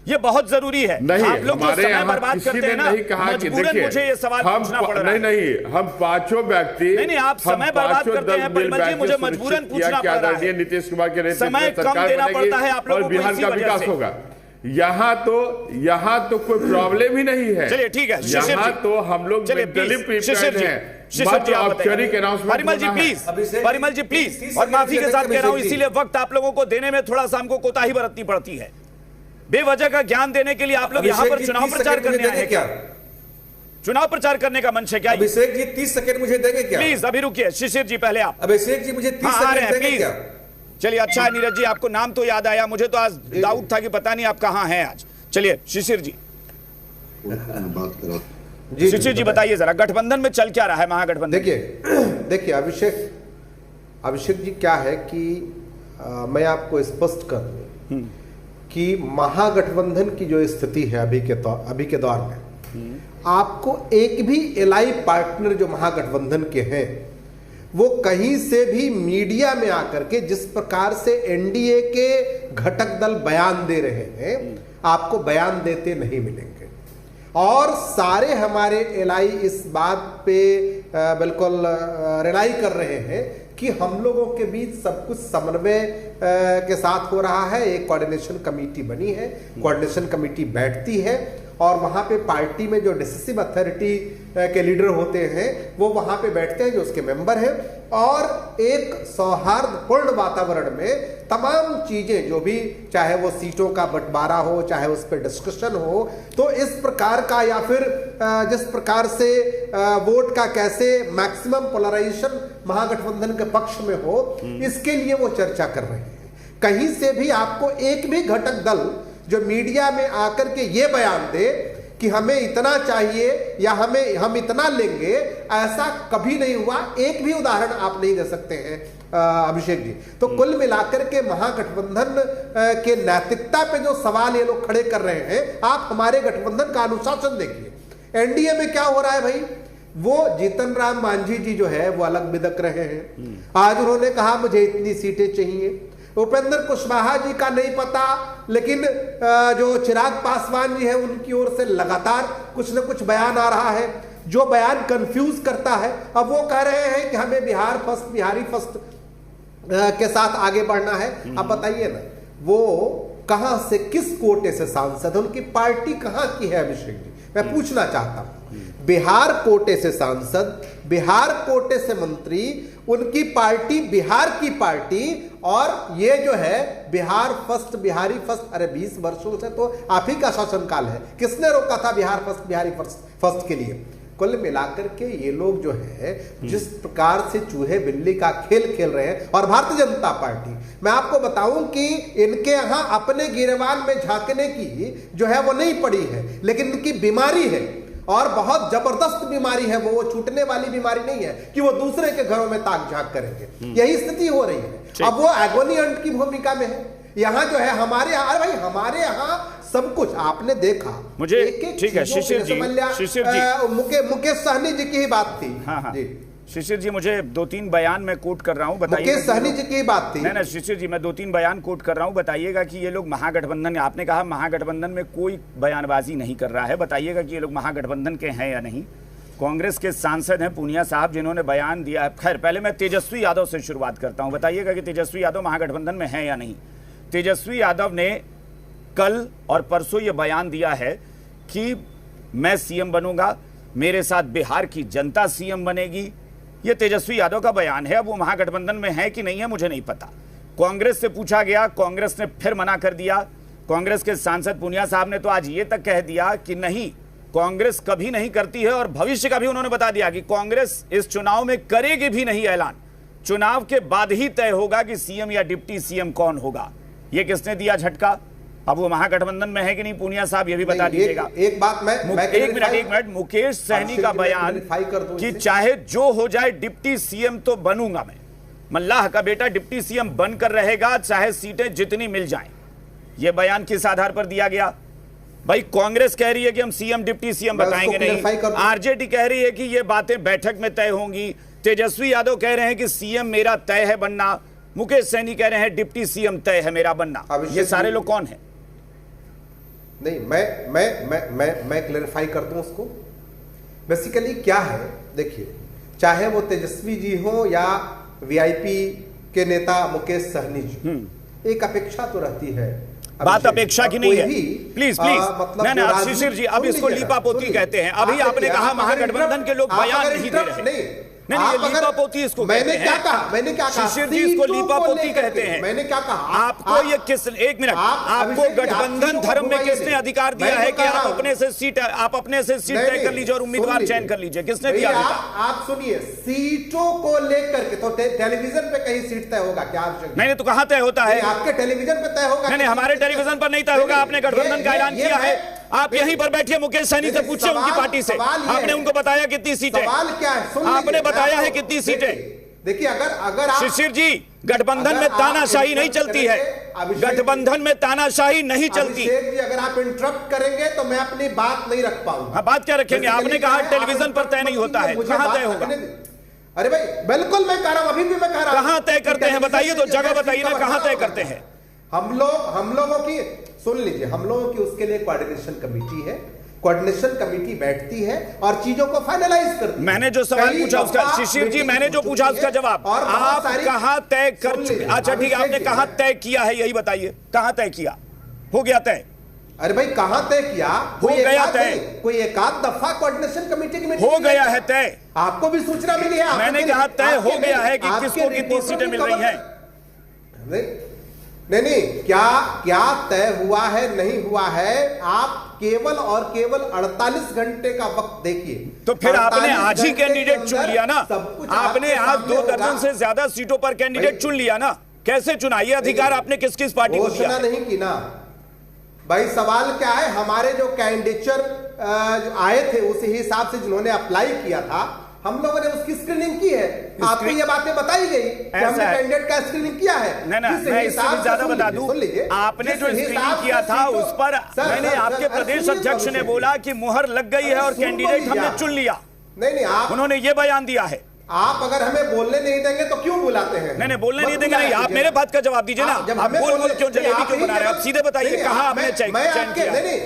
ये बहुत जरूरी है। आप लोग जो समय बर्बाद करते हैं ना, मजबूरन मुझे ये सवाल पूछना पड़ रहा है। नहीं, हम पांचों व्यक्ति नहीं, आप समय बर्बाद करते हैं परिमल जी, मुझे मजबूरन पूछना पड़ रहा है। नीतीश कुमार के नेतृत्व समय कम देना पड़ता है आप लोगों को, बिहार का विकास होगा। यहाँ तो कोई प्रॉब्लम ही नहीं है। चलिए ठीक है, यहाँ तो हम लोग परिमल जी प्लीज, और माफी के साथ कह रहा हूं, इसीलिए वक्त आप लोगों को देने में थोड़ा सा हमको कोताही बरतनी पड़ती है। बेवजह का ज्ञान देने के लिए आप लोग यहाँ पर चुनाव प्रचार करने आए हैं क्या? चुनाव प्रचार करने का मंच है क्या? अभिषेक जी 30 सेकंड मुझे देंगे क्या? प्लीज अभी रुकिए, शिशिर जी पहले आप। अभिषेक जी मुझे 30 सेकंड देंगे क्या? चलिए, अच्छा है नीरज जी, आपको नाम तो याद आया, मुझे तो आज डाउट था कि पता नहीं आप कहां हैं आज। चलिए शिशिर जी, शिशिर जी बताइए जरा, गठबंधन में चल क्या रहा है महागठबंधन? देखिए अभिषेक जी, क्या है कि मैं आपको स्पष्ट कर दूं कि महागठबंधन की जो स्थिति है अभी के दौर में, आपको एक भी एलआई पार्टनर जो महागठबंधन के हैं वो कहीं से भी मीडिया में आकर के जिस प्रकार से एनडीए के घटक दल बयान दे रहे हैं, आपको बयान देते नहीं मिलेंगे। और सारे हमारे एलआई इस बात पे बिल्कुल रिलाई कर रहे हैं कि हम लोगों के बीच सब कुछ समन्वय के साथ हो रहा है। एक कोऑर्डिनेशन कमेटी बनी है, कोऑर्डिनेशन कमेटी बैठती है और वहां पे पार्टी में जो डिसिसिव अथॉरिटी के लीडर होते हैं वो वहां पे बैठते हैं, जो उसके मेंबर हैं, और एक सौहार्दपूर्ण वातावरण में तमाम चीजें जो भी, चाहे वो सीटों का बंटवारा हो, चाहे उस पर डिस्कशन हो, तो इस प्रकार का या फिर जिस प्रकार से वोट का कैसे मैक्सिमम पोलराइजेशन महागठबंधन के पक्ष में हो, इसके लिए वो चर्चा कर रहे हैं। कहीं से भी आपको एक भी घटक दल जो मीडिया में आकर के ये बयान दे कि हमें इतना चाहिए या हम इतना लेंगे, ऐसा कभी नहीं हुआ। एक भी उदाहरण आप नहीं दे सकते हैं अभिषेक जी। तो कुल मिलाकर के महागठबंधन के नैतिकता पे जो सवाल ये लोग खड़े कर रहे हैं, आप हमारे गठबंधन का अनुशासन देखिए। एनडीए में क्या हो रहा है भाई, वो जीतन राम मांझी जी जो है वो अलग बिदक रहे हैं। आज उन्होंने कहा मुझे इतनी सीटें चाहिए। उपेंद्र कुशवाहा जी का नहीं पता, लेकिन जो चिराग पासवान जी है उनकी ओर से लगातार कुछ न कुछ बयान आ रहा है जो बयान कंफ्यूज करता है। अब वो कह रहे हैं कि हमें बिहार फर्स्ट, बिहारी फर्स्ट के साथ आगे बढ़ना है। अब बताइए ना, वो कहां से, किस कोटे से सांसद, उनकी पार्टी कहां की है अभिषेक जी? मैं पूछना चाहता हूं। बिहार कोटे से सांसद, बिहार कोटे से मंत्री, उनकी पार्टी बिहार की पार्टी, और ये जो है बिहार फर्स्ट, बिहारी फर्स्ट। अरे 20 वर्षों से तो आप ही का शासनकाल है, किसने रोका था बिहार फर्स्ट, बिहारी फर्स्ट के लिए? कुल मिलाकर के ये लोग जो है जिस प्रकार से चूहे बिल्ली का खेल खेल रहे हैं, और भारतीय जनता पार्टी, मैं आपको बताऊं कि इनके यहां अपने गिरबान में झांकने की जो है वो नहीं पड़ी है, लेकिन इनकी बीमारी है और बहुत जबरदस्त बीमारी है। वो छूटने वाली बीमारी नहीं है कि वो दूसरे के घरों में ताक झांक करेंगे। यही स्थिति हो रही है। अब वो एगोनी अंट की भूमिका में है। यहाँ जो है हमारे यहाँ, भाई हमारे यहाँ सब कुछ आपने देखा। मुझे ठीक है शिशिर जी, मुकेश सहनी जी की ही बात थी। हाँ। जी शिशिर जी, मुझे 2-3 बयान मैं कोट कर रहा हूँ, बताइए। मुकेश सहनी जी की बात थी। नहीं शिशिर जी, मैं 2-3 बयान कोट कर रहा हूँ, बताइएगा कि ये लोग महागठबंधन, आपने कहा महागठबंधन में कोई बयानबाजी नहीं कर रहा है, बताइएगा कि ये लोग महागठबंधन के हैं या नहीं। कांग्रेस के सांसद हैं पूनिया साहब, जिन्होंने बयान दिया है। खैर पहले मैं तेजस्वी यादव से शुरुआत करता हूँ, बताइएगा कि तेजस्वी यादव महागठबंधन में है या नहीं। तेजस्वी यादव ने कल और परसों ये बयान दिया है कि मैं सीएम बनूंगा, मेरे साथ बिहार की जनता सीएम बनेगी। ये तेजस्वी यादव का बयान है। अब वो महागठबंधन में है कि नहीं है मुझे नहीं पता। कांग्रेस से पूछा गया, कांग्रेस ने फिर मना कर दिया। कांग्रेस के सांसद पूनिया साहब ने तो आज ये तक कह दिया कि नहीं, कांग्रेस कभी नहीं करती है, और भविष्य का भी उन्होंने बता दिया कि कांग्रेस इस चुनाव में करेगी भी नहीं ऐलान। चुनाव के बाद ही तय होगा कि सीएम या डिप्टी सीएम कौन होगा। ये किसने दिया झटका? अब वो महागठबंधन में है कि नहीं, पूनिया साहब ये भी बता दीजिएगा। एक बात मैं एक मिनट, मुकेश सहनी का बयान कि चाहे जो हो जाए डिप्टी सीएम तो बनूंगा मैं, मल्लाह का बेटा डिप्टी सीएम बनकर रहेगा, चाहे सीटें जितनी मिल जाएं। ये बयान किस आधार पर दिया गया? भाई कांग्रेस कह रही है कि हम सीएम डिप्टी सीएम बताएंगे नहीं, आरजेडी कह रही है कि ये बातें बैठक में तय होंगी, तेजस्वी यादव कह रहे हैं कि सीएम मेरा तय है बनना, मुकेश सहनी कह रहे हैं डिप्टी सीएम तय है मेरा बनना। ये सारे लोग कौन हैं? नहीं, मैं क्लैरिफाई कर दूं उसको। बेसिकली क्या है, देखिए, चाहे वो तेजस्वी जी हो या वीआईपी के नेता मुकेश सहनी जी, एक अपेक्षा तो रहती है। बात अपेक्षा की नहीं है, प्लीज मतलब नहीं शिशिर जी, अब इसको लीपापोती कहते हैं। अभी आपने कहा महागठबंधन के लोग बयान नहीं दे रहे। नहीं, नहीं, ये लीपापोती इसको मैंने क्या कहा, मैंने क्या कहा, शिशिर जी इसको लीपापोती कहते हैं। मैंने क्या कहा, आपको ये किस, एक मिनट, आपको गठबंधन धर्म में किसने अधिकार दिया है कि आप अपने से सीट तय कर लीजिए और उम्मीदवार चयन कर लीजिए? किसने दिया? आप सुनिए, सीटों को लेकर के तो टेलीविजन पे कहीं सीट तय होगा क्या? नहीं, तो कहां तय होता है? आपके टेलीविजन पे तय होगा? नहीं, हमारे टेलीविजन पर नहीं तय होगा। आपने गठबंधन का ऐलान किया है, आप यहीं पर बैठिए, मुकेश सहनी से पूछिए उनकी पार्टी से, आपने उनको बताया कितनी सीटें? सवाल क्या है? आपने बताया है कितनी सीटें? देखिए, अगर आप शिशिर जी, गठबंधन में तानाशाही नहीं चलती है, गठबंधन में तानाशाही नहीं चलती। अभिषेक जी, अगर आप इंटरप्ट करेंगे तो मैं अपनी बात नहीं रख पाऊंगा। बात क्या रखेंगे? आपने कहा टेलीविजन पर तय नहीं होता है, कहां तय होगा? अरे भाई, बिल्कुल मैं कह रहा हूं, अभी भी मैं कह रहा हूं। कहां तय करते हैं बताइए, तो जगह बताइए ना, कहां तय करते हैं? हम लोगों की, सुन लीजिए, हम लोगों की उसके लिए कोऑर्डिनेशन कमेटी है, कोऑर्डिनेशन कमेटी बैठती है और चीजों को फाइनलाइज करती है। मैंने जो सवाल पूछा उसका, शिशिर जी, मैंने जो पूछा उसका जवाब आप कहां तय कर चुके? अच्छा ठीक है, आपने कहां तय किया है यही बताइए, कहां तय किया? हो गया तय? अरे भाई, कहां तय किया? हो गया तय? कोई एकाध दफा कोऑर्डिनेशन कमेटी की मीटिंग हो गया है तय? आपको भी सूचना मिली है? मैंने कहा तय हो गया है कि किसको कितनी सीटें मिल रही हैं? नहीं, क्या तय हुआ है नहीं हुआ है, आप केवल और केवल 48 घंटे का वक्त देखिए। तो फिर आपने आज ही कैंडिडेट चुन लिया ना, आपने आज 2 दर्जन से ज्यादा सीटों पर कैंडिडेट चुन लिया ना, कैसे चुना? ये अधिकार आपने किस किस पार्टी को दिया? नहीं की ना भाई। सवाल क्या है, हमारे जो कैंडिडेचर आए थे उस हिसाब से जिन्होंने अप्लाई किया था, हम लोगों ने उसकी स्क्रीनिंग की है। आपको ये बातें बताई गई कि हमने कैंडिडेट का स्क्रीनिंग किया है। मैं इससे भी ज्यादा बता दूं, आपने जो स्क्रीनिंग किया था उस पर मैंने आपके प्रदेश अध्यक्ष ने बोला कि मुहर लग गई है और कैंडिडेट हमने चुन लिया। नहीं, आप, उन्होंने ये बयान दिया है। आप अगर हमें बोलने नहीं देंगे तो क्यों बुलाते हैं? नहीं, बोलने नहीं देंगे नहीं, आप मेरे बात का जवाब दीजिए ना। आप बोल क्यों जलेबी क्यों बना रहे हैं? आप सीधे बताइए कहां आपने चयन किया? नहीं,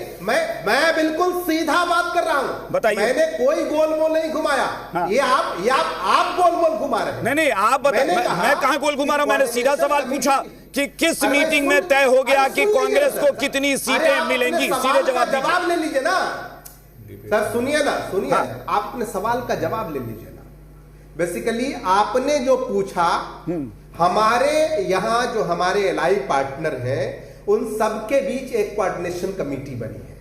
मैं बिल्कुल सीधा बात कर रहा हूं, बताइए। मैंने कोई गोलमोल नहीं घुमाया। ये आप गोलमोल घुमा रहे हैं। नहीं, आप बताइए, मैं कहां गोल घुमा रहा हूं? मैंने सीधा सवाल पूछा कि किस मीटिंग में तय हो गया कि कांग्रेस को कितनी सीटें मिलेंगी? सीधे जवाब ले लीजिए ना सर। सुनिए ना, सुनिए, आप अपने सवाल का जवाब ले लीजिए। बेसिकली आपने जो पूछा, हमारे यहां जो हमारे एलआई पार्टनर हैं उन सबके बीच एक कोऑर्डिनेशन कमेटी बनी है।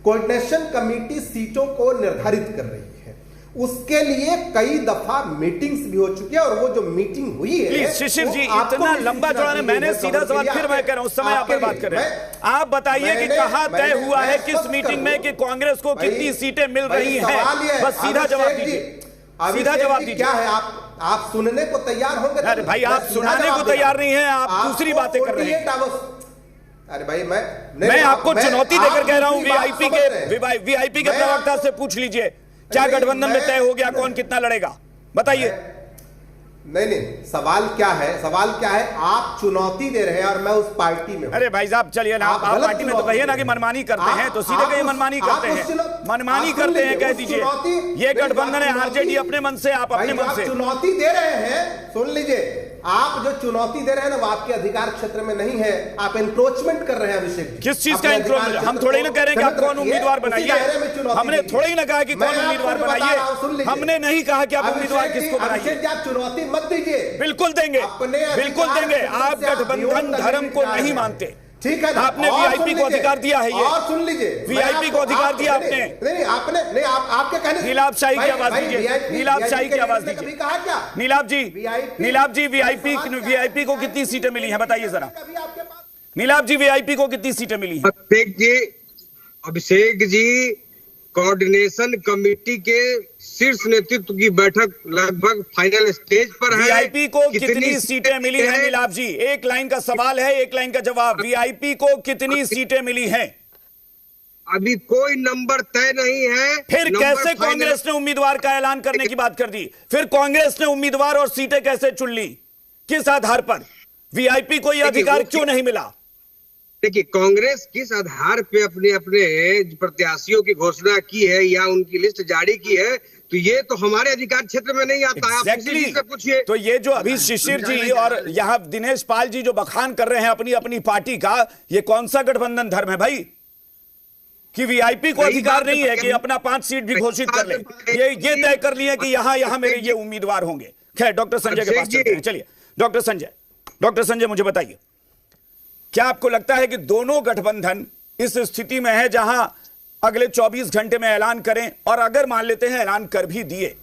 कोऑर्डिनेशन कमेटी सीटों को निर्धारित कर रही है, उसके लिए कई दफा मीटिंग्स भी हो चुकी है और वो जो मीटिंग हुई है। शिशिर जी, इतना लंबा चौड़ा नहीं, मैंने सीधा सवाल फिर मैं कह रहा हूं, उस समय आप पर बात कर रहे हैं। आप बताइए कि कहां तय हुआ है किस मीटिंग में कि कांग्रेस को कितनी सीटें मिल रही हैं? बस सीधा जवाब दीजिए, सीधा जवाब दीजिए। क्या है, आप सुनने को तैयार होंगे? अरे भाई, आप सुनाने को तैयार नहीं है, आप दूसरी बातें कर रहे हैं। अरे भाई, मैं आपको चुनौती देकर कह रहा हूं, वीआईपी के प्रवक्ता से पूछ लीजिए, क्या गठबंधन में तय हो गया कौन कितना लड़ेगा? बताइए। नहीं, सवाल क्या है? आप चुनौती दे रहे हैं और मैं उस पार्टी में हूं। अरे भाई साहब, चलिए ना, आप पार्टी में तो कहिए ना कि मनमानी करते हैं, तो सीधे कहिए मनमानी करते हैं, मनमानी करते हैं कह दीजिए। ये गठबंधन है, आरजेडी अपने मन से, आप अपने मन से चुनौती दे रहे हैं। सुन लीजिए, आप जो चुनौती दे रहे हैं ना, वो आपके अधिकार क्षेत्र में नहीं है। आप एंक्रोचमेंट कर रहे हैं अभिषेक। किस चीज का एंक्रोचमेंट? हम थोड़े ना कह रहे हैं कि आप कौन उम्मीदवार बनाइए, हमने थोड़े ही ना कहा कि कौन उम्मीदवार बनाइए, हमने नहीं कहा कि आप उम्मीदवार किसको बनाइए। आप चुनौती मत दीजिए। बिल्कुल देंगे, बिल्कुल देंगे। आप गठबंधन धर्म को नहीं मानते, ठीक है? आपने वीआईपी को अधिकार दिया है। ये और सुन लीजिए, वीआईपी को अधिकार दिया आपने। नहीं, आपने नहीं, आपके कहने नीलाभ शाही की आवाज दीजिए, नीलाभ शाही की आवाज दीजिए। कहा क्या? नीलाभ जी, वीआईपी को कितनी सीटें मिली हैं बताइए जरा। नीलाभ जी, वीआईपी को कितनी सीटें मिली हैं? अभिषेक जी, कोऑर्डिनेशन कमेटी के शीर्ष नेतृत्व की बैठक लगभग फाइनल स्टेज पर है। वीआईपी को कितनी सीटें मिली हैं? नीलाभ जी, एक लाइन का सवाल है, एक लाइन का जवाब। वीआईपी को कितनी सीटें मिली हैं? अभी कोई नंबर तय नहीं है। फिर कैसे कांग्रेस ने उम्मीदवार का ऐलान करने की बात कर दी? फिर कांग्रेस ने उम्मीदवार और सीटें कैसे चुन ली? किस आधार पर? वीआईपी को यह अधिकार क्यों नहीं मिला? देखिए, कांग्रेस किस आधार पे अपने प्रत्याशियों की घोषणा की है या उनकी लिस्ट जारी की है, तो ये तो हमारे अधिकार क्षेत्र में नहीं आता है। Exactly. आप से पूछिए। तो ये जो अभी शिशिर जी और यहाँ दिनेश पाल जी जो बखान कर रहे हैं अपनी अपनी पार्टी का, ये कौन सा गठबंधन धर्म है भाई? कि वीआईपी को अधिकार नहीं है कि अपना 5 सीट भी घोषित कर ले। ये तय कर लिए कि यहां मेरे ये उम्मीदवार होंगे। खैर, डॉक्टर संजय के पास चलते हैं। चलिए डॉक्टर संजय मुझे बताइए, क्या आपको लगता है कि दोनों गठबंधन इस स्थिति में है जहां अगले 24 घंटे में ऐलान करें, और अगर मान लेते हैं ऐलान कर भी दिए,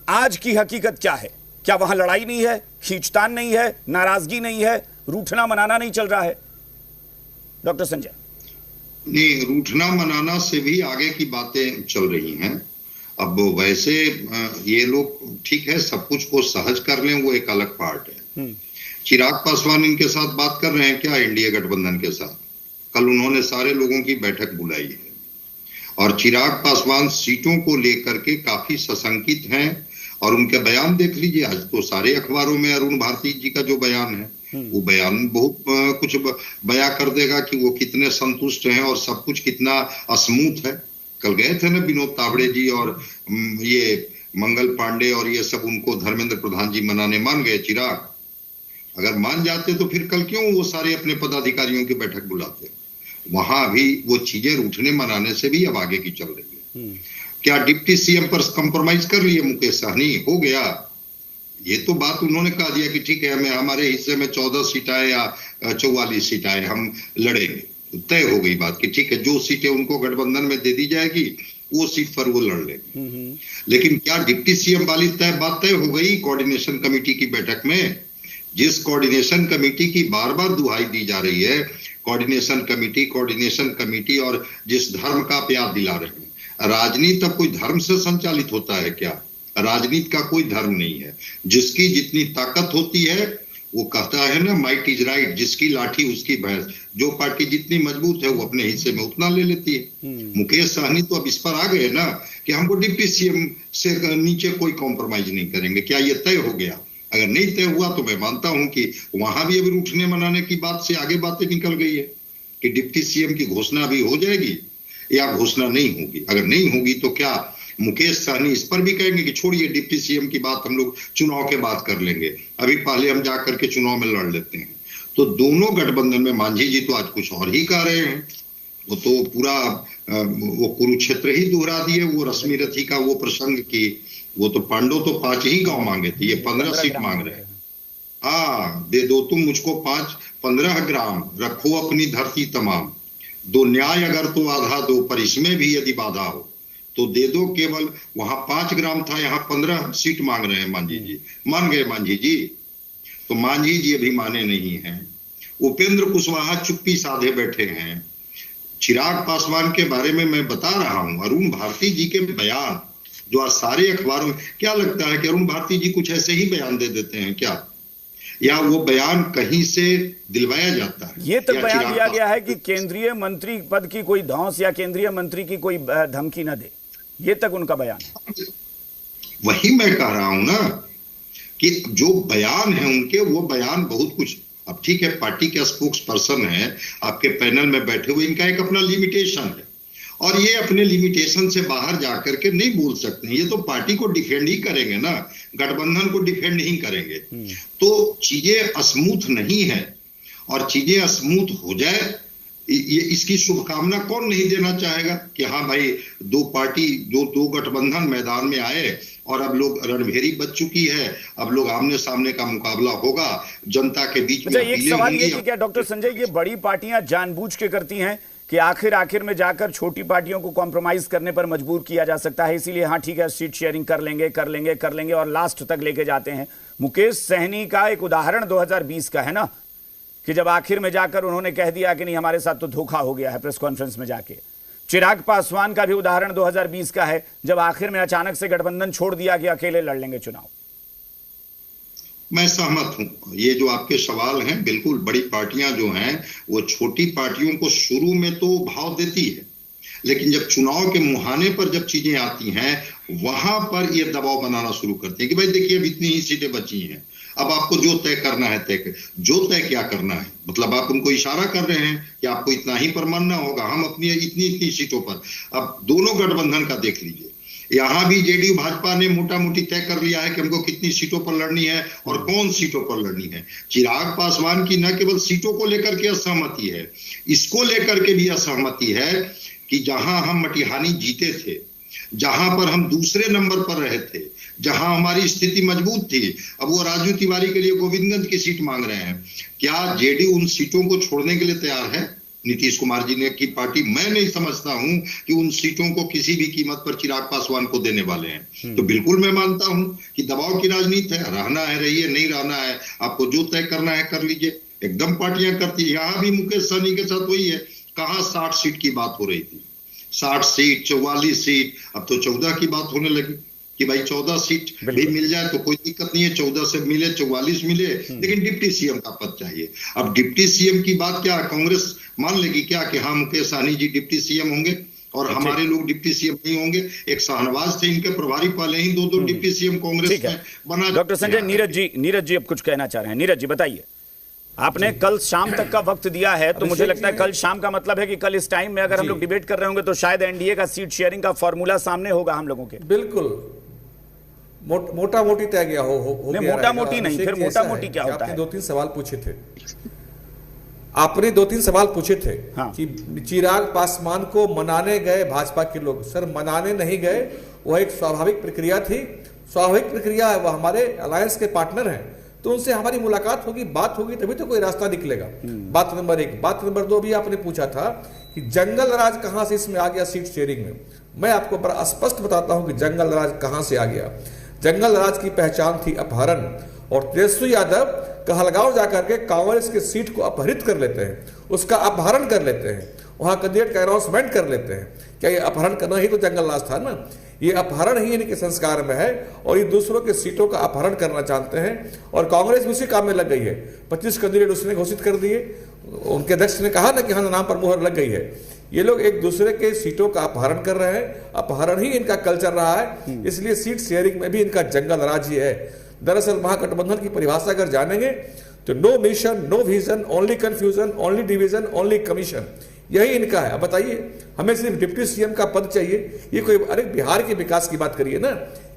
आज की हकीकत क्या है? क्या वहां लड़ाई नहीं है, खींचतान नहीं है, नाराजगी नहीं है, रूठना मनाना नहीं चल रहा है? डॉक्टर संजय। नहीं, रूठना मनाना से भी आगे की बातें चल रही हैं। अब वैसे ये लोग ठीक है, सब कुछ को सहज कर लें, वो एक अलग पार्ट है। चिराग पासवान इनके साथ बात कर रहे हैं क्या? एनडीए गठबंधन के साथ कल उन्होंने सारे लोगों की बैठक बुलाई है, और चिराग पासवान सीटों को लेकर के काफी सशंकित हैं। और उनके बयान देख लीजिए, आज तो सारे अखबारों में अरुण भारती जी का जो बयान है, वो बयान बहुत कुछ बयां कर देगा कि वो कितने संतुष्ट हैं और सब कुछ कितना स्मूथ है। कल गए थे ना विनोद तावड़े जी और ये मंगल पांडे और ये सब, उनको धर्मेंद्र प्रधान जी मनाने मान गए। चिराग अगर मान जाते तो फिर कल क्यों वो सारे अपने पदाधिकारियों की बैठक बुलाते? वहां भी वो चीजें रूठने मनाने से भी अब आगे की चल रही है। क्या डिप्टी सीएम पर कंप्रोमाइज कर लिए मुकेश सहनी? हो गया। ये तो बात उन्होंने कह दिया कि ठीक है, हमें हमारे हिस्से में 14 सीट आए या 44 सीट आए, हम लड़ेंगे। तो तय हो गई बात कि ठीक है, जो सीटें उनको गठबंधन में दे दी जाएगी वो सीट पर वो लड़ लेंगे। लेकिन क्या डिप्टी सीएम वाली बात तय हो गई कोऑर्डिनेशन कमेटी की बैठक में? जिस कोऑर्डिनेशन कमेटी की बार बार दुहाई दी जा रही है, कोऑर्डिनेशन कमेटी, और जिस धर्म का आप याद दिला रहे हैं, राजनीति अब कोई धर्म से संचालित होता है क्या? राजनीति का कोई धर्म नहीं है। जिसकी जितनी ताकत होती है, वो कहता है ना, माइट इज राइट, जिसकी लाठी उसकी भैंस। जो पार्टी जितनी मजबूत है वो अपने हिस्से में उतना ले लेती है। मुकेश सहनी तो अब इस पर आ गए ना कि हमको डिप्टी सीएम से नीचे कोई कॉम्प्रोमाइज नहीं करेंगे। क्या ये तय हो गया? अगर नहीं तय हुआ तो मैं मानता हूं कि वहां भी अभी उठने मनाने की बात से आगे बातें निकल गई है कि डिप्टी सीएम की घोषणा भी हो जाएगी या घोषणा नहीं होगी। अगर नहीं होगी तो क्या मुकेश सहनी इस पर भी कहेंगे कि छोड़िए डिप्टी सीएम की बात, हम लोग चुनाव के बाद कर लेंगे, अभी पहले हम जाकर के चुनाव में लड़ लेते हैं। तो दोनों गठबंधन में मांझी जी तो आज कुछ और ही कह रहे हैं। वो तो पूरा वो कुरुक्षेत्र ही दोहरा दिए, वो रश्मि रथी का वो प्रसंग की। वो तो पांडव तो 5 ही गांव मांगे थे, ये 15 सीट मांग रहे हैं। दे दो तुम मुझको 15 ग्राम, रखो अपनी धरती तमाम। दो न्याय अगर तो आधा दो, पर इसमें भी यदि बाधा हो तो दे दो केवल। वहां 5 ग्राम था, यहाँ 15 सीट मांग रहे हैं मांझी जी। मान गए मांझी जी? तो मांझी जी अभी माने नहीं हैं। उपेंद्र कुशवाहा चुप्पी साधे बैठे हैं। चिराग पासवान के बारे में मैं बता रहा हूं, अरुण भारती जी के बयान जो आज सारे अखबारों में, क्या लगता है कि अरुण भारती जी कुछ ऐसे ही बयान दे देते हैं क्या, या वो बयान कहीं से दिलवाया जाता है? ये तक बयान दिया गया है कि केंद्रीय मंत्री पद की कोई धौंस या केंद्रीय मंत्री की कोई धमकी न दे, ये तक उनका बयान। वही मैं कह रहा हूं ना कि जो बयान है उनके, वो बयान बहुत कुछ। अब ठीक है, पार्टी के स्पोक्स पर्सन है, आपके पैनल में बैठे हुए, इनका एक अपना लिमिटेशन है और ये अपने लिमिटेशन से बाहर जाकर के नहीं बोल सकते। ये तो पार्टी को डिफेंड ही करेंगे ना, गठबंधन को डिफेंड नहीं करेंगे। तो चीजें स्मूथ नहीं है, और चीजें स्मूथ हो जाए, ये इसकी शुभकामना कौन नहीं देना चाहेगा कि हाँ भाई, दो गठबंधन मैदान में आए और अब लोग रणभेरी बच चुकी है, अब लोग आमने सामने का मुकाबला होगा जनता के बीच में। एक सवाल ये कि क्या डॉक्टर संजय, ये बड़ी पार्टियां जानबूझ के करती हैं कि आखिर में जाकर छोटी पार्टियों को कॉम्प्रोमाइज करने पर मजबूर किया जा सकता है, इसीलिए हाँ ठीक है सीट शेयरिंग कर लेंगे और लास्ट तक लेके जाते हैं? मुकेश सहनी का एक उदाहरण 2020 का है ना, कि जब आखिर में जाकर उन्होंने कह दिया कि नहीं हमारे साथ तो धोखा हो गया है प्रेस कॉन्फ्रेंस में जाके। चिराग पासवान का भी उदाहरण 2020 का है, जब आखिर में अचानक से गठबंधन छोड़ दिया कि अकेले लड़ लेंगे चुनाव। मैं सहमत हूं, ये जो आपके सवाल हैं, बिल्कुल बड़ी पार्टियां जो हैं वो छोटी पार्टियों को शुरू में तो भाव देती है, लेकिन जब चुनाव के मुहाने पर जब चीजें आती हैं, वहां पर ये दबाव बनाना शुरू करती है कि भाई देखिए अब इतनी ही सीटें बची हैं, अब आपको जो तय करना है जो तय क्या करना है, मतलब आप उनको इशारा कर रहे हैं कि आपको इतना ही पर मानना होगा, हम अपनी इतनी सीटों पर। अब दोनों गठबंधन का देख लीजिए, यहां भी जेडीयू भाजपा ने मोटा मोटी तय कर लिया है कि हमको कितनी सीटों पर लड़नी है और कौन सीटों पर लड़नी है। चिराग पासवान की न केवल सीटों को लेकर के असहमति है, इसको लेकर के भी असहमति है कि जहां हम मटिहानी जीते थे, जहां पर हम दूसरे नंबर पर रहे थे, जहां हमारी स्थिति मजबूत थी, अब वो राजू तिवारी के लिए गोविंदगंज की सीट मांग रहे हैं। क्या जेडीयू उन सीटों को छोड़ने के लिए तैयार है? नीतीश कुमार जी ने की पार्टी, मैं नहीं समझता हूं कि उन सीटों को किसी भी कीमत पर चिराग पासवान को देने वाले हैं। तो बिल्कुल मैं मानता हूं कि दबाव की राजनीति है, रहना है रहिए, नहीं रहना है आपको जो तय करना है कर लीजिए। एकदम पार्टियां करती है। यहाँ भी मुकेश सहनी के साथ वही है, कहाँ 60 सीट की बात हो रही थी, 60 सीट 44 सीट, अब तो 14 की बात होने लगी कि भाई 14 सीट भी मिल जाए तो कोई दिक्कत नहीं है, 14 से मिले 44 मिले, लेकिन डिप्टी सीएम का पद चाहिए। अब डिप्टी सीएम की बात क्या, कांग्रेस मान लेगी क्या कि हाँ मुकेश सहनी जी डिप्टी सीएम होंगे और हमारे लोग डिप्टी सीएम नहीं होंगे? एक शाहनवाज थे इनके प्रभारी, पहले ही दो डिप्टी सीएम कांग्रेस में बना। डॉक्टर संजय, नीरज जी अब कुछ कहना चाह रहे हैं। नीरज जी बताइए, आपने कल शाम तक का वक्त दिया है, तो मुझे लगता है कल शाम का मतलब है कि कल इस टाइम में अगर हम लोग डिबेट कर रहे होंगे तो शायद एनडीए का सीट शेयरिंग का फॉर्मूला सामने होगा हम लोगों के। बिल्कुल मोटा मोटी तय गया हो मोटा मोटी नहीं, फिर मोटा मोटी क्या होता है? 2-3 सवाल पूछे थे आपने, 2-3 सवाल पूछे थे कि चिराग पासवान को मनाने गए भाजपा के लोग। सर मनाने नहीं गए, वह एक स्वाभाविक प्रक्रिया थी, स्वाभाविक प्रक्रिया है, वह हमारे अलायंस के पार्टनर हैं, तो उनसे हमारी मुलाकात होगी, बात होगी, तभी तो कोई रास्ता निकलेगा। बात नंबर 1। बात नंबर 2 भी आपने पूछा था कि जंगल राज कहां से इसमें आ गया सीट शेयरिंग में। मैं आपको बड़ा स्पष्ट बताता हूं कि जंगल राज कहां से आ गया। जंगल राज की पहचान थी अपहरण, और तेजस्वी यादव कहलगांव जाकर के कांग्रेस के सीट को अपहरित कर लेते हैं, उसका अपहरण कर लेते हैं, वहां कैंडिडेट का अनाउंसमेंट कर लेते हैं। क्या ये अपहरण करना ही तो जंगल राज था ना? ये अपहरण ही इनके संस्कार में है, और ये दूसरों के सीटों का अपहरण करना चाहते हैं, और कांग्रेस भी उसी काम में लग गई है। 25 कैंडिडेट उसने घोषित कर दिए, उनके अध्यक्ष ने कहा ना कि हाँ नाम पर मुहर लग गई है। ये लोग एक दूसरे के सीटों का अपहरण कर रहे हैं, अपहरण ही इनका कल्चर रहा है, इसलिए सीट शेयरिंग में भी इनका जंगल राज ही है। दरअसल महागठबंधन की परिभाषा अगर जानेंगे तो no mission, no vision, only confusion, only division, only commission, यही इनका है। अब बताइए, हमें सिर्फ डिप्टी सीएम का पद चाहिए, ये कोई, अरे बिहार के विकास की बात करिए ना,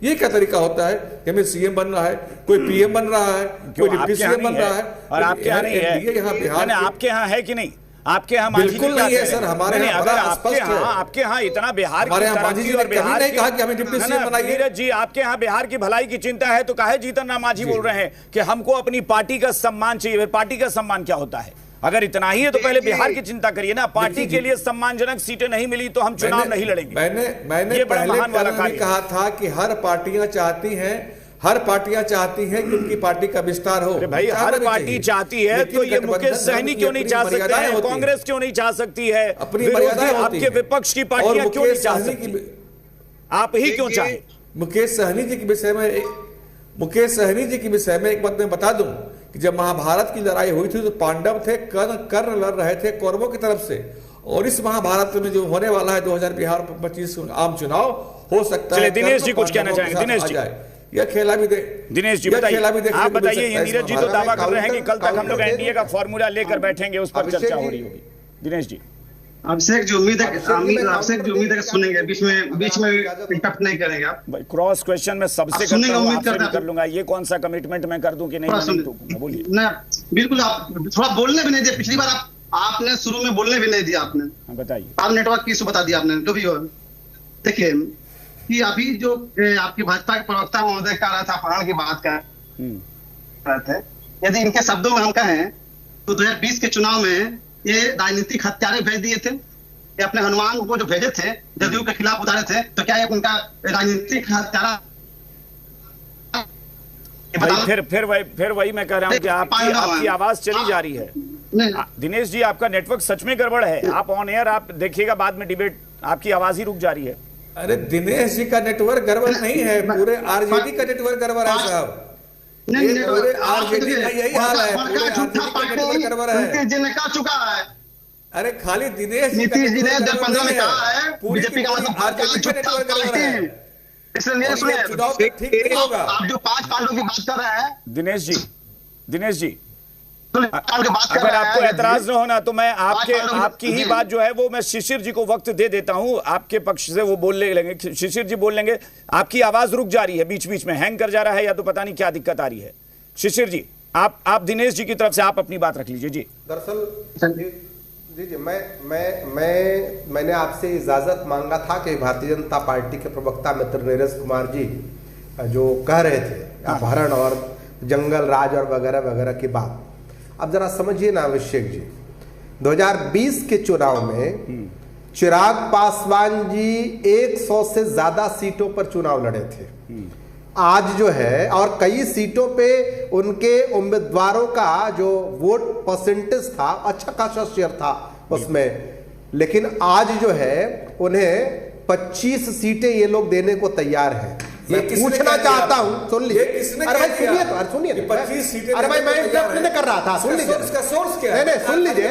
ये क्या तरीका होता है कि हमें सीएम बन रहा है, कोई पीएम बन रहा है, कोई डिप्टी सीएम बन रहा है, और आपके यहाँ नहीं है? यहाँ बिहार, आपके यहाँ है कि नहीं? आपके यहाँ बिल्कुल नहीं है सर, हमारे यहाँ अगर आपके यहाँ इतना बिहार हमारे यहाँ मांझी जी ने कभी नहीं कहा कि हमें डिप्टी सीएम बनाइए। नीरज जी, आपके यहाँ बिहार की भलाई की चिंता है तो काहे जीतन राम मांझी बोल रहे हैं कि हमको अपनी पार्टी का सम्मान चाहिए? फिर पार्टी का सम्मान क्या होता है? अगर इतना ही है तो पहले बिहार की चिंता करिए ना। पार्टी के लिए सम्मानजनक सीटें नहीं मिली तो हम चुनाव नहीं लड़ेंगे। मैंने पहले कहा था कि हर पार्टियां चाहती हैं कि उनकी पार्टी का विस्तार हो। भाई हर पार्टी चाहती है, तो ये मुकेश सहनी क्यों नहीं चाह सकते हैं? कांग्रेस क्यों नहीं चाह सकती है? अपनी मर्यादाएं होती हैं। आपके विपक्ष की पार्टियां क्यों नहीं चाह सकती? आप ही क्यों चाहे? मुकेश सहनी जी के विषय में एक बात मैं बता दूं कि जब महाभारत की लड़ाई हुई थी तो पांडव थे, कर्ण लड़ रहे थे कौरवों की तरफ से, और इस महाभारत में जो होने वाला है 2025 आम चुनाव, हो सकता है दिनेश जी कुछ कहना चाहेंगे? दिनेश जी यह खेला भी दे, दिनेश जी बताइए, आप बताइए। ये नीरज जी तो दावा कर रहे हैं कि कल तक हम लोग एनडीए का फॉर्मूला लेकर बैठेंगे, उस पर चर्चा हो रही होगी। दिनेश जी, अभिषेक जी उम्मीद है सुनेंगे, बीच में इंटरप्ट नहीं करेंगे आप। क्रॉस क्वेश्चन में सबसे कर लूंगा, ये कौन सा कमिटमेंट मैं कर दूं कि नहीं? बोलिए ना, बिल्कुल आप थोड़ा बोलने भी नहीं दिया। पिछली बार आपने शुरू में बोलने भी नहीं दिया आपने। बताइए, आप नेटवर्क की इशू बता दिया आपने, जो भी हो। देखिए कि अभी जो आपकी भाजपा के प्रवक्ता महोदय कह रहा था, अपहरण की बात कर रहे थे, यदि इनके शब्दों में हम कहें तो 2020 के चुनाव में ये राजनीतिक हत्यारे भेज दिए थे, ये अपने हनुमान को जो भेजे थे, जदयू के खिलाफ उतारे थे, तो क्या ये उनका राजनीतिक हत्यारा? फिर वही मैं कह रहा हूं कि आपकी आवाज चली जा रही है। दिनेश जी, आपका नेटवर्क सच में गड़बड़ है। आप ऑन एयर, आप देखिएगा बाद में डिबेट, आपकी आवाज ही रुक जा रही है। अरे दिनेश जी का नेटवर्क गड़बड़ नहीं है, पूरे आरजेडी का नेटवर्क गड़बड़ है साहब। पूरे आरजेडी का यही हाल है, पूरे आरजेडी का नेटवर्क गड़बड़ है। नीतीश जी ने कह चुका है, अरे खाली दिनेश नीतीश जी ने 2015 में कहा है बीजेपी का मतलब आरजेडी का नेटवर्क गड़बड़ है, इसलिए सुनिए, चुनाव ठीक नहीं होगा। आप जो 5 पांडवों की बात कर रहे हैं दिनेश जी, अगर आपको एतराज न होना तो मैं आपकी ही बात जो है वो मैं शिशिर जी को वक्त दे देता हूं, आपके पक्ष से वो बोल लेंगे, शिशिर जी बोल लेंगे। आपकी आवाज रुक जा रही है, बीच बीच में हैंग कर जा रहा है, या तो पता नहीं क्या दिक्कत आ रही है। शिशिर जी, आप दिनेश जी की तरफ से आप अपनी बात रख लीजिए। जी, दरअसल जी मैंने आपसे इजाजत मांगा था कि भारतीय जनता पार्टी के प्रवक्ता मित्र नीरज कुमार जी जो कह रहे थे अपहरण और जंगल राज और वगैरह वगैरह की बात, अब जरा समझिए ना अभिषेक जी, 2020 के चुनाव में चिराग पासवान जी 100 से ज्यादा सीटों पर चुनाव लड़े थे। आज जो है और कई सीटों पे उनके उम्मीदवारों का जो वोट परसेंटेज था अच्छा खासा शेयर था उसमें, लेकिन आज जो है उन्हें 25 सीटें ये लोग देने को तैयार हैं। मैं पूछना चाहता हूं, सुन लीजिए, अरे भाई सुनिए तो, सुनिए 25 सीटें, अरे भाई मैं इंटरप्ट नहीं कर रहा था, सुन लीजिए, इसका सोर्स क्या है? नहीं सुन लीजिए,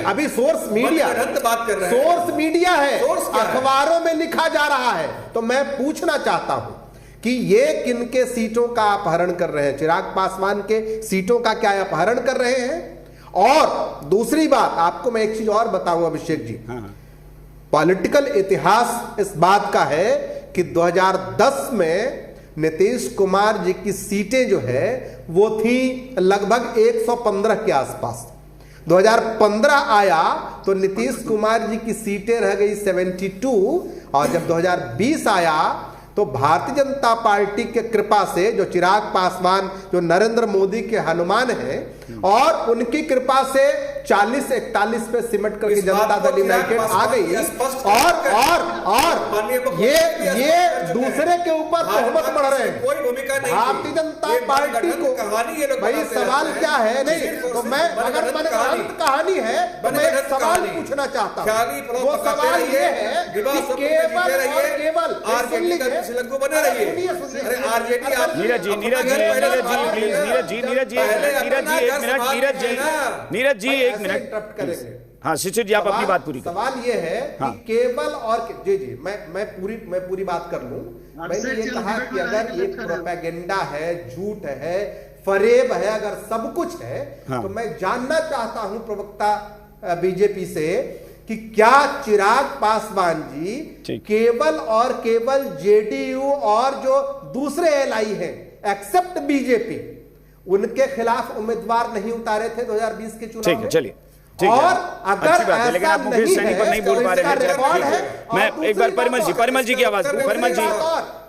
अभी सोर्स मीडिया बात कर रहे हैं, सोर्स मीडिया है, अखबारों में लिखा जा रहा है। तो मैं पूछना चाहता हूं कि ये किनके सीटों का अपहरण कर रहे हैं? चिराग पासवान के सीटों का क्या अपहरण कर रहे हैं? और दूसरी बात आपको मैं एक चीज और बताऊं अभिषेक जी, पॉलिटिकल इतिहास इस बात का है कि 2010 में नीतीश कुमार जी की सीटें जो है वो थी लगभग 115 के आसपास। 2015 आया तो नीतीश कुमार जी की सीटें रह गई 72, और जब 2020 आया तो भारतीय जनता पार्टी के कृपा से, जो चिराग पासवान जो नरेंद्र मोदी के हनुमान हैं, और उनकी कृपा से 40-41 पे सिमट करके जनता दल यूनाइटेड आ गई। और ये दूसरे के ऊपर तोहमत बढ़ रहे हैं कोई भूमिका नहीं, भारतीय जनता पार्टी को। भाई सवाल क्या है? नहीं तो मैं अगर कहानी है तो मैं एक सवाल पूछना चाहता हूँ। वो सवाल ये है कि केवल और केवल नीरज जी एक मिनट, हाँ शिशिर जी आप अपनी बात पूरी करें। सवाल ये है कि केवल और जी मैं पूरी बात कर लूं। मैंने ये कहा कि अगर ये प्रोपेगेंडा है, झूठ है, फरेब है, अगर सब कुछ है, तो मैं जानना चाहता हूं प्रवक्ता बीजेपी से कि क्या चिराग पासवान जी केवल और केवल जेडीयू और जो दूसरे एलआई हैं एक्सेप्ट बीजेपी, उनके खिलाफ उम्मीदवार नहीं उतारे थे 2020 के चुनाव में? चलिए और अगर लेकिन आप मुकेश सैनी पर नहीं बोल पा रहे हैं। मैं एक बार परिमल जी की आवाज, परिमल जी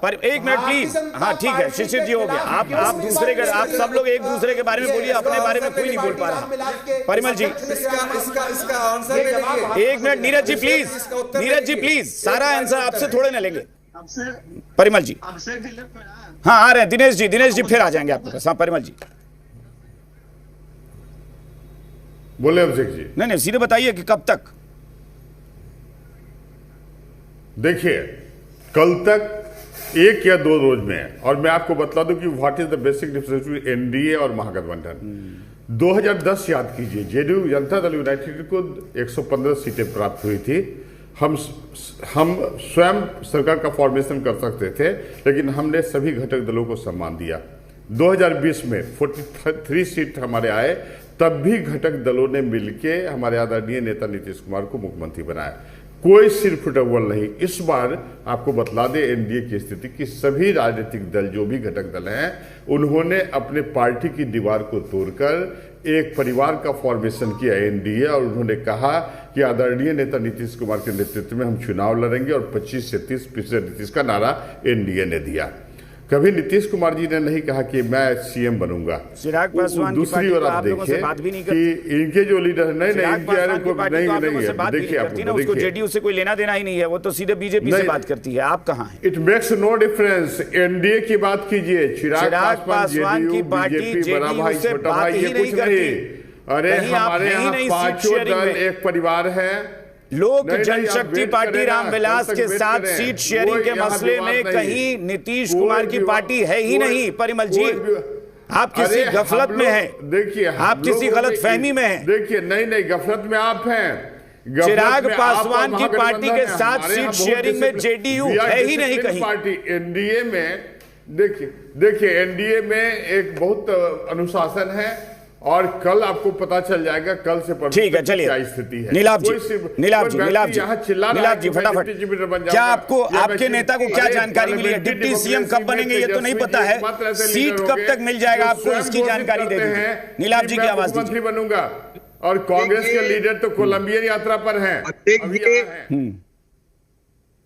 पर एक मिनट प्लीज। हाँ ठीक है शिशिर जी हो गया, आप दूसरे के, आप सब लोग एक दूसरे के बारे में बोलिए, अपने बारे में कोई नहीं बोल पा रहा। परिमल जी इसका आंसर एक मिनट, नीरज जी प्लीज, सारा आंसर आपसे थोड़े ना लेंगे। परिमल जी हाँ आ रहे हैं, दिनेश जी फिर आ जाएंगे आपके पास। हाँ परिमल जी बोले अभिषेक जी। नहीं सीधे बताइए कि कब तक? देखिए कल तक 1 या 2 रोज में, और मैं आपको बता दूं कि what is the basic difference between NDA और महागठबंधन। 2010 याद कीजिए, जेडीयू जनता दल यूनाइटेड को 115 सीटें प्राप्त हुई थी। हम स्वयं सरकार का फॉर्मेशन कर सकते थे, लेकिन हमने सभी घटक दलों को सम्मान दिया। 2020 में 43 सीट हमारे आए, तब भी घटक दलों ने मिलके हमारे आदरणीय नेता नीतीश कुमार को मुख्यमंत्री बनाया। कोई सिर्फ डबल नहीं। इस बार आपको बतला दे एनडीए की स्थिति कि सभी राजनीतिक दल, जो भी घटक दल हैं, उन्होंने अपने पार्टी की दीवार को तोड़कर एक परिवार का फॉर्मेशन किया एनडीए, और उन्होंने कहा कि आदरणीय नेता नीतीश कुमार के नेतृत्व में हम चुनाव लड़ेंगे, और 25 से 30% नीतीश का नारा एनडीए ने दिया। कभी नीतीश कुमार जी ने नहीं कहा कि मैं सीएम बनूंगा। चिराग पासवान दूसरी ओर आप देखिए कि इनके जो लीडर नहीं देखिए आपको, उसको जेडीयू से कोई लेना देना ही नहीं है, वो तो सीधे बीजेपी से बात करती है। आप कहाँ हैं? It makes no difference. NDA की बात कीजिए, चिराग पासवान की पार्टी बड़ा भाई छोटा भाई ये कुछ नहीं। अरे हमारे यहाँ पांचों दल एक परिवार है। लोक जनशक्ति पार्टी रामविलास के साथ सीट शेयरिंग के मसले में कहीं नीतीश कुमार की पार्टी है ही नहीं। परिमल जी आप किसी गफलत में हैं। देखिए आप किसी गलत फहमी में हैं। देखिए नहीं गफलत में आप हैं। चिराग पासवान की पार्टी के साथ सीट शेयरिंग में जेडीयू है ही नहीं कहीं। पार्टी एनडीए में देखिए एनडीए में एक बहुत अनुशासन है, और कल आपको पता चल जाएगा, कल से ठीक है चलिए। क्या स्थिति है। नीलाभ जी फटाफट, क्या आपको आपके नेता को क्या जानकारी मिली है? डिप्टी सीएम कब बनेंगे ये तो नहीं पता है, सीट कब तक मिल जाएगा आपको, इसकी जानकारी दे दीजिए। नीलाभ जी की आवाज मंत्री बनूंगा, और कांग्रेस के लीडर तो कोलंबियन यात्रा पर हैं।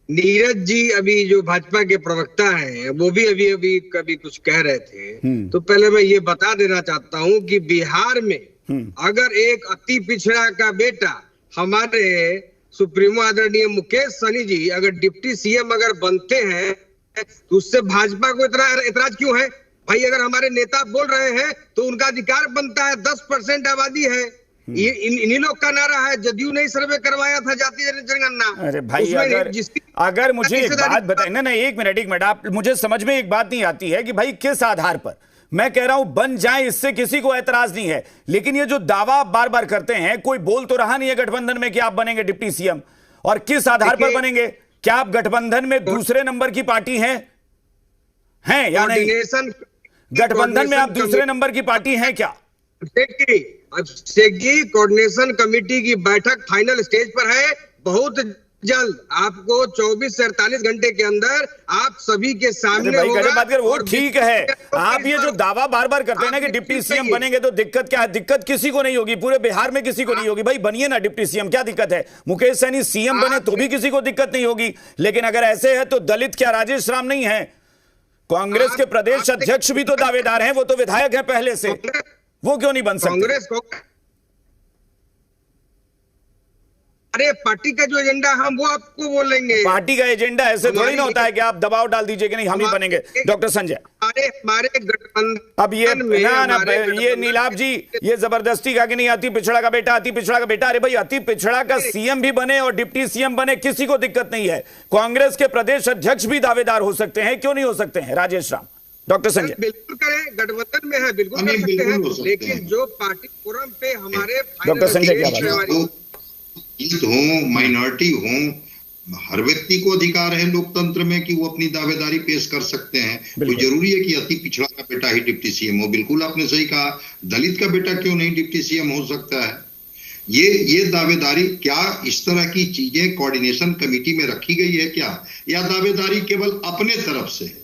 नीरज जी अभी जो भाजपा के प्रवक्ता हैं वो भी अभी कभी कुछ कह रहे थे, तो पहले मैं ये बता देना चाहता हूं कि बिहार में अगर एक अति पिछड़ा का बेटा हमारे सुप्रीमो आदरणीय मुकेश सहनी जी अगर डिप्टी सीएम अगर बनते हैं तो उससे भाजपा को इतना एतराज क्यों है? भाई अगर हमारे नेता बोल रहे हैं तो उनका अधिकार बनता है। 10% आबादी है, इन्हीं लोग का नारा है। जदयू ने सर्वे करवाया था जातीय जनगणना। अरे भाई अगर मुझे एक बात बताए ना, एक मिनट आप, मुझे समझ में एक बात नहीं आती है कि भाई किस आधार पर मैं कह रहा हूं बन जाए, इससे किसी को ऐतराज नहीं है, लेकिन ये जो दावा बार बार करते हैं, कोई बोल तो रहा नहीं है गठबंधन में कि आप बनेंगे डिप्टी सीएम, और किस आधार पर बनेंगे? क्या आप गठबंधन में दूसरे नंबर की पार्टी हैं या नहीं? गठबंधन में आप दूसरे नंबर की पार्टी हैं क्या? अभिषेक जी, कोऑर्डिनेशन कमेटी की बैठक फाइनल स्टेज पर है। बहुत जल्द आपको 24 से 48 घंटे के अंदर आप सभी के सामने होगा। बात कर, वो ठीक है। आप ये जो दावा बार बार करते हैं ना कि डिप्टी सीएम बनेंगे तो दिक्कत क्या है? दिक्कत किसी को नहीं होगी, पूरे बिहार में किसी को नहीं होगी। भाई बनिए ना डिप्टी सीएम, क्या दिक्कत है? मुकेश सहनी सीएम बने तो भी किसी को दिक्कत नहीं होगी। लेकिन अगर ऐसे है तो दलित क्या राजेश राम नहीं है? कांग्रेस के प्रदेश अध्यक्ष भी तो दावेदार हैं, वो तो विधायक हैं पहले से, वो क्यों नहीं बन सकते? कांग्रेस को अरे पार्टी का जो एजेंडा हम वो आपको बोलेंगे। पार्टी का एजेंडा ऐसे थोड़ी ना होता है कि आप दबाव डाल दीजिए कि नहीं हम ही बनेंगे। डॉक्टर संजय, हमारे गठबंधन अब ये नीलाभ जी ये जबरदस्ती का कि नहीं अति पिछड़ा का बेटा, अति पिछड़ा का बेटा। अरे भाई अति पिछड़ा का सीएम भी बने और डिप्टी सीएम बने, किसी को दिक्कत नहीं है। कांग्रेस के प्रदेश अध्यक्ष भी दावेदार हो सकते हैं, क्यों नहीं हो सकते हैं? राजेश राम, डॉक्टर संजय। बिल्कुल करें, गठबंधन में है, बिल्कुल कर सकते हैं, लेकिन जो पार्टी फोरम पे हमारे डॉक्टर संजय क्या हो, माइनॉरिटी हो, हर व्यक्ति को अधिकार है लोकतंत्र में कि वो अपनी दावेदारी पेश कर सकते हैं। तो जरूरी है कि अति पिछड़ा का बेटा ही डिप्टी सीएम हो? बिल्कुल आपने सही कहा। दलित का बेटा क्यों नहीं डिप्टी सीएम हो सकता है? ये दावेदारी, क्या इस तरह की चीजें कोऑर्डिनेशन कमेटी में रखी गई है क्या, या दावेदारी केवल अपने तरफ से है?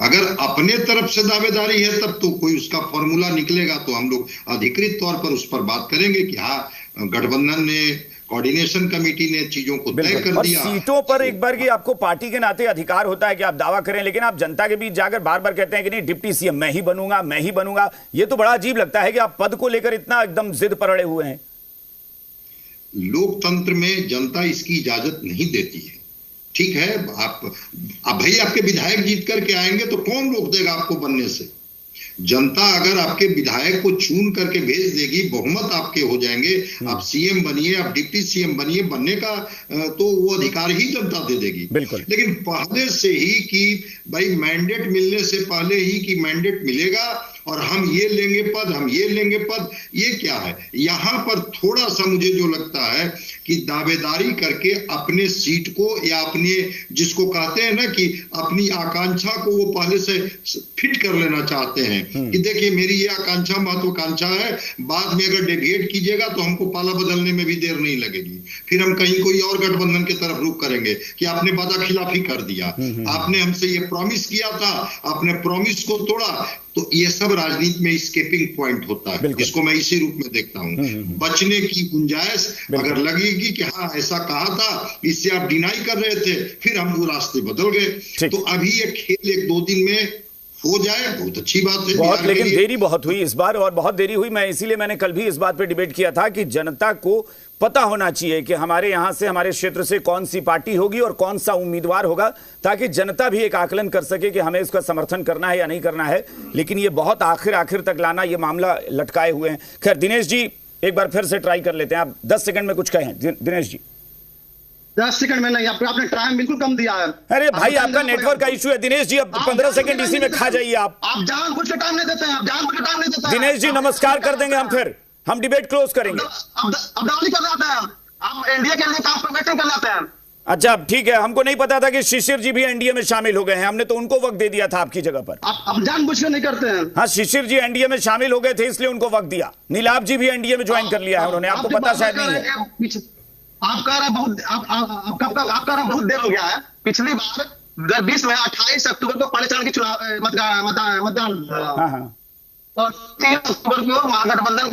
अगर अपने तरफ से दावेदारी है तब तो कोई उसका फॉर्मूला निकलेगा तो हम लोग अधिकृत तौर पर उस पर बात करेंगे कि हाँ गठबंधन ने, कोऑर्डिनेशन कमेटी ने चीजों को तय कर दिया। सीटों पर एक बार की आपको पार्टी के नाते अधिकार होता है कि आप दावा करें, लेकिन आप जनता के बीच जाकर बार बार कहते हैं कि नहीं डिप्टी सीएम मैं ही बनूंगा, मैं ही बनूंगा। ये तो बड़ा अजीब लगता है कि आप पद को लेकर इतना एकदम जिद पर अड़े हुए हैं। लोकतंत्र में जनता इसकी इजाजत नहीं देती है। ठीक है, आप भाई आपके विधायक जीत करके आएंगे तो कौन रोक देगा आपको बनने से? जनता अगर आपके विधायक को चुन करके भेज देगी, बहुमत आपके हो जाएंगे, आप सीएम बनिए, आप डिप्टी सीएम बनिए, बनने का तो वो अधिकार ही जनता दे देगी। लेकिन पहले से ही कि भाई मैंडेट मिलने से पहले ही कि मैंडेट मिलेगा और हम ये लेंगे पद, हम ये लेंगे पद, ये क्या है? यहां पर थोड़ा सा मुझे जो लगता है कि दावेदारी करके अपने सीट को या अपने जिसको कहते हैं ना कि अपनी आकांक्षा को वो पहले से फिट कर लेना चाहते हैं कि देखिए मेरी ये आकांक्षा महत्वाकांक्षा है, बाद में अगर डेविएट कीजिएगा तो हमको पाला बदलने में भी देर नहीं लगेगी, फिर हम कहीं कोई और गठबंधन की तरफ रुख करेंगे कि आपने वादा खिलाफी कर दिया, आपने हमसे ये प्रॉमिस किया था, आपने प्रॉमिस को तोड़ा। तो ये सब राजनीति में स्केपिंग पॉइंट होता है, इसको मैं इसी रूप में देखता हूं। बचने की गुंजाइश अगर लगेगी कि हाँ ऐसा कहा था, इससे आप डिनाई कर रहे थे, फिर हम वो रास्ते बदल गए। तो अभी ये खेल 1-2 दिन में हो जाए, बहुत अच्छी बात है बहुत, लेकिन देरी बहुत हुई इस बार, और बहुत देरी हुई। मैं इसीलिए मैंने कल भी इस बात पे डिबेट किया था कि जनता को पता होना चाहिए कि हमारे यहां से, हमारे क्षेत्र से कौन सी पार्टी होगी और कौन सा उम्मीदवार होगा, ताकि जनता भी एक आकलन कर सके कि हमें इसका समर्थन करना है या नहीं करना है। लेकिन ये बहुत आखिर तक लाना, ये मामला लटकाए हुए हैं। खैर दिनेश जी एक बार फिर से ट्राई कर लेते हैं, आप 10 सेकंड में कुछ कहें। दिनेश जी 10 सेकंड में नहीं, आपने टाइम बिल्कुल कम दिया है। अरे भाई आपका नेटवर्क का इशू है दिनेश जी, अब 15 सेकंड इसी में खा जाइए। आप जानबूझ के टाइम नहीं देते हैं, आप जानबूझ के टाइम नहीं देते हैं। दिनेश जी नमस्कार कर देंगे हम, फिर हम डिबेट क्लोज करेंगे। अब डाउन कर जाते हैं, आप एनडीए के लिए काम पर कर जाते हैं। अच्छा ठीक है, हमको नहीं पता था कि शिशिर जी भी एनडीए में शामिल हो गए हैं, हमने तो उनको वक्त दे दिया था आपकी जगह पर। आप जानबूझ के नहीं करते हैं। हाँ शिशिर जी एनडीए में शामिल हो गए थे इसलिए उनको वक्त दिया। नीलाभ जी भी एनडीए में ज्वाइन कर लिया है उन्होंने, आपको पता शायद नहीं है। आप कह रहे बहुत देर हो गया है। पिछली बार 20 में 28 अक्टूबर को पहले चरण की चुनाव मतदान और 3 अक्टूबर को महागठबंधन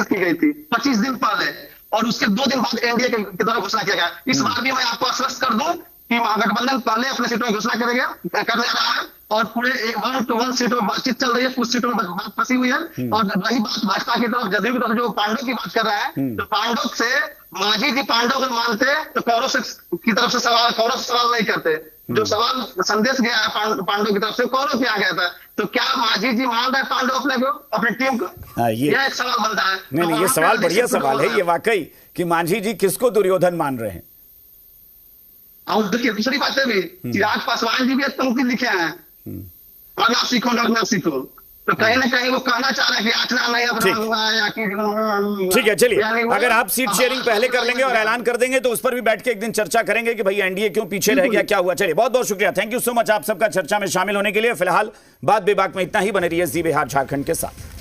की गई थी 25 दिन पहले, और उसके 2 दिन बाद एनडीए के द्वारा घोषणा किया गया। इस बार भी मैं आपको आश्वस्त कर दूं कि महागठबंधन पहले अपने सीटों की घोषणा करने रहा है और पूरे 1-1 सीटों में बातचीत चल रही है, कुछ सीटों में बात फंसी हुई है। और रही बात भाजपा की तरफ, जदयू की तरफ जो पांडव की बात कर रहा है, तो पांडव से मांझी जी पांडव अगर मानते तो कौरव की तरफ से सवाल नहीं करते। जो सवाल संदेश गया है पांडव की तरफ से, कौरव क्या गया था, तो क्या मांझी जी मान रहे पांडव अपने को, अपनी टीम को? यह एक सवाल बनता है। नहीं, ये सवाल बढ़िया सवाल है ये वाकई, कि मांझी जी किसको दुर्योधन मान रहे हैं। और देखिए दूसरी बात है भी, चिराग पासवान जी भी एक पंक्ति लिखे हैं, लड़ना सीखो लड़ना सीखो, तो कहीं ना कहीं वो कहना चाह रहे हैं कि आचना नहीं अपना। ठीक है, चलिए, अगर आप सीट शेयरिंग पहले कर लेंगे और ऐलान कर देंगे तो उस पर भी बैठ के एक दिन चर्चा करेंगे कि भाई एनडीए क्यों पीछे रह गया, क्या हुआ। चलिए, बहुत बहुत शुक्रिया, थैंक यू सो मच आप सबका चर्चा में शामिल होने के लिए। फिलहाल बात बेबाक में इतना ही, बने रहिए जी बिहार झारखंड के साथ।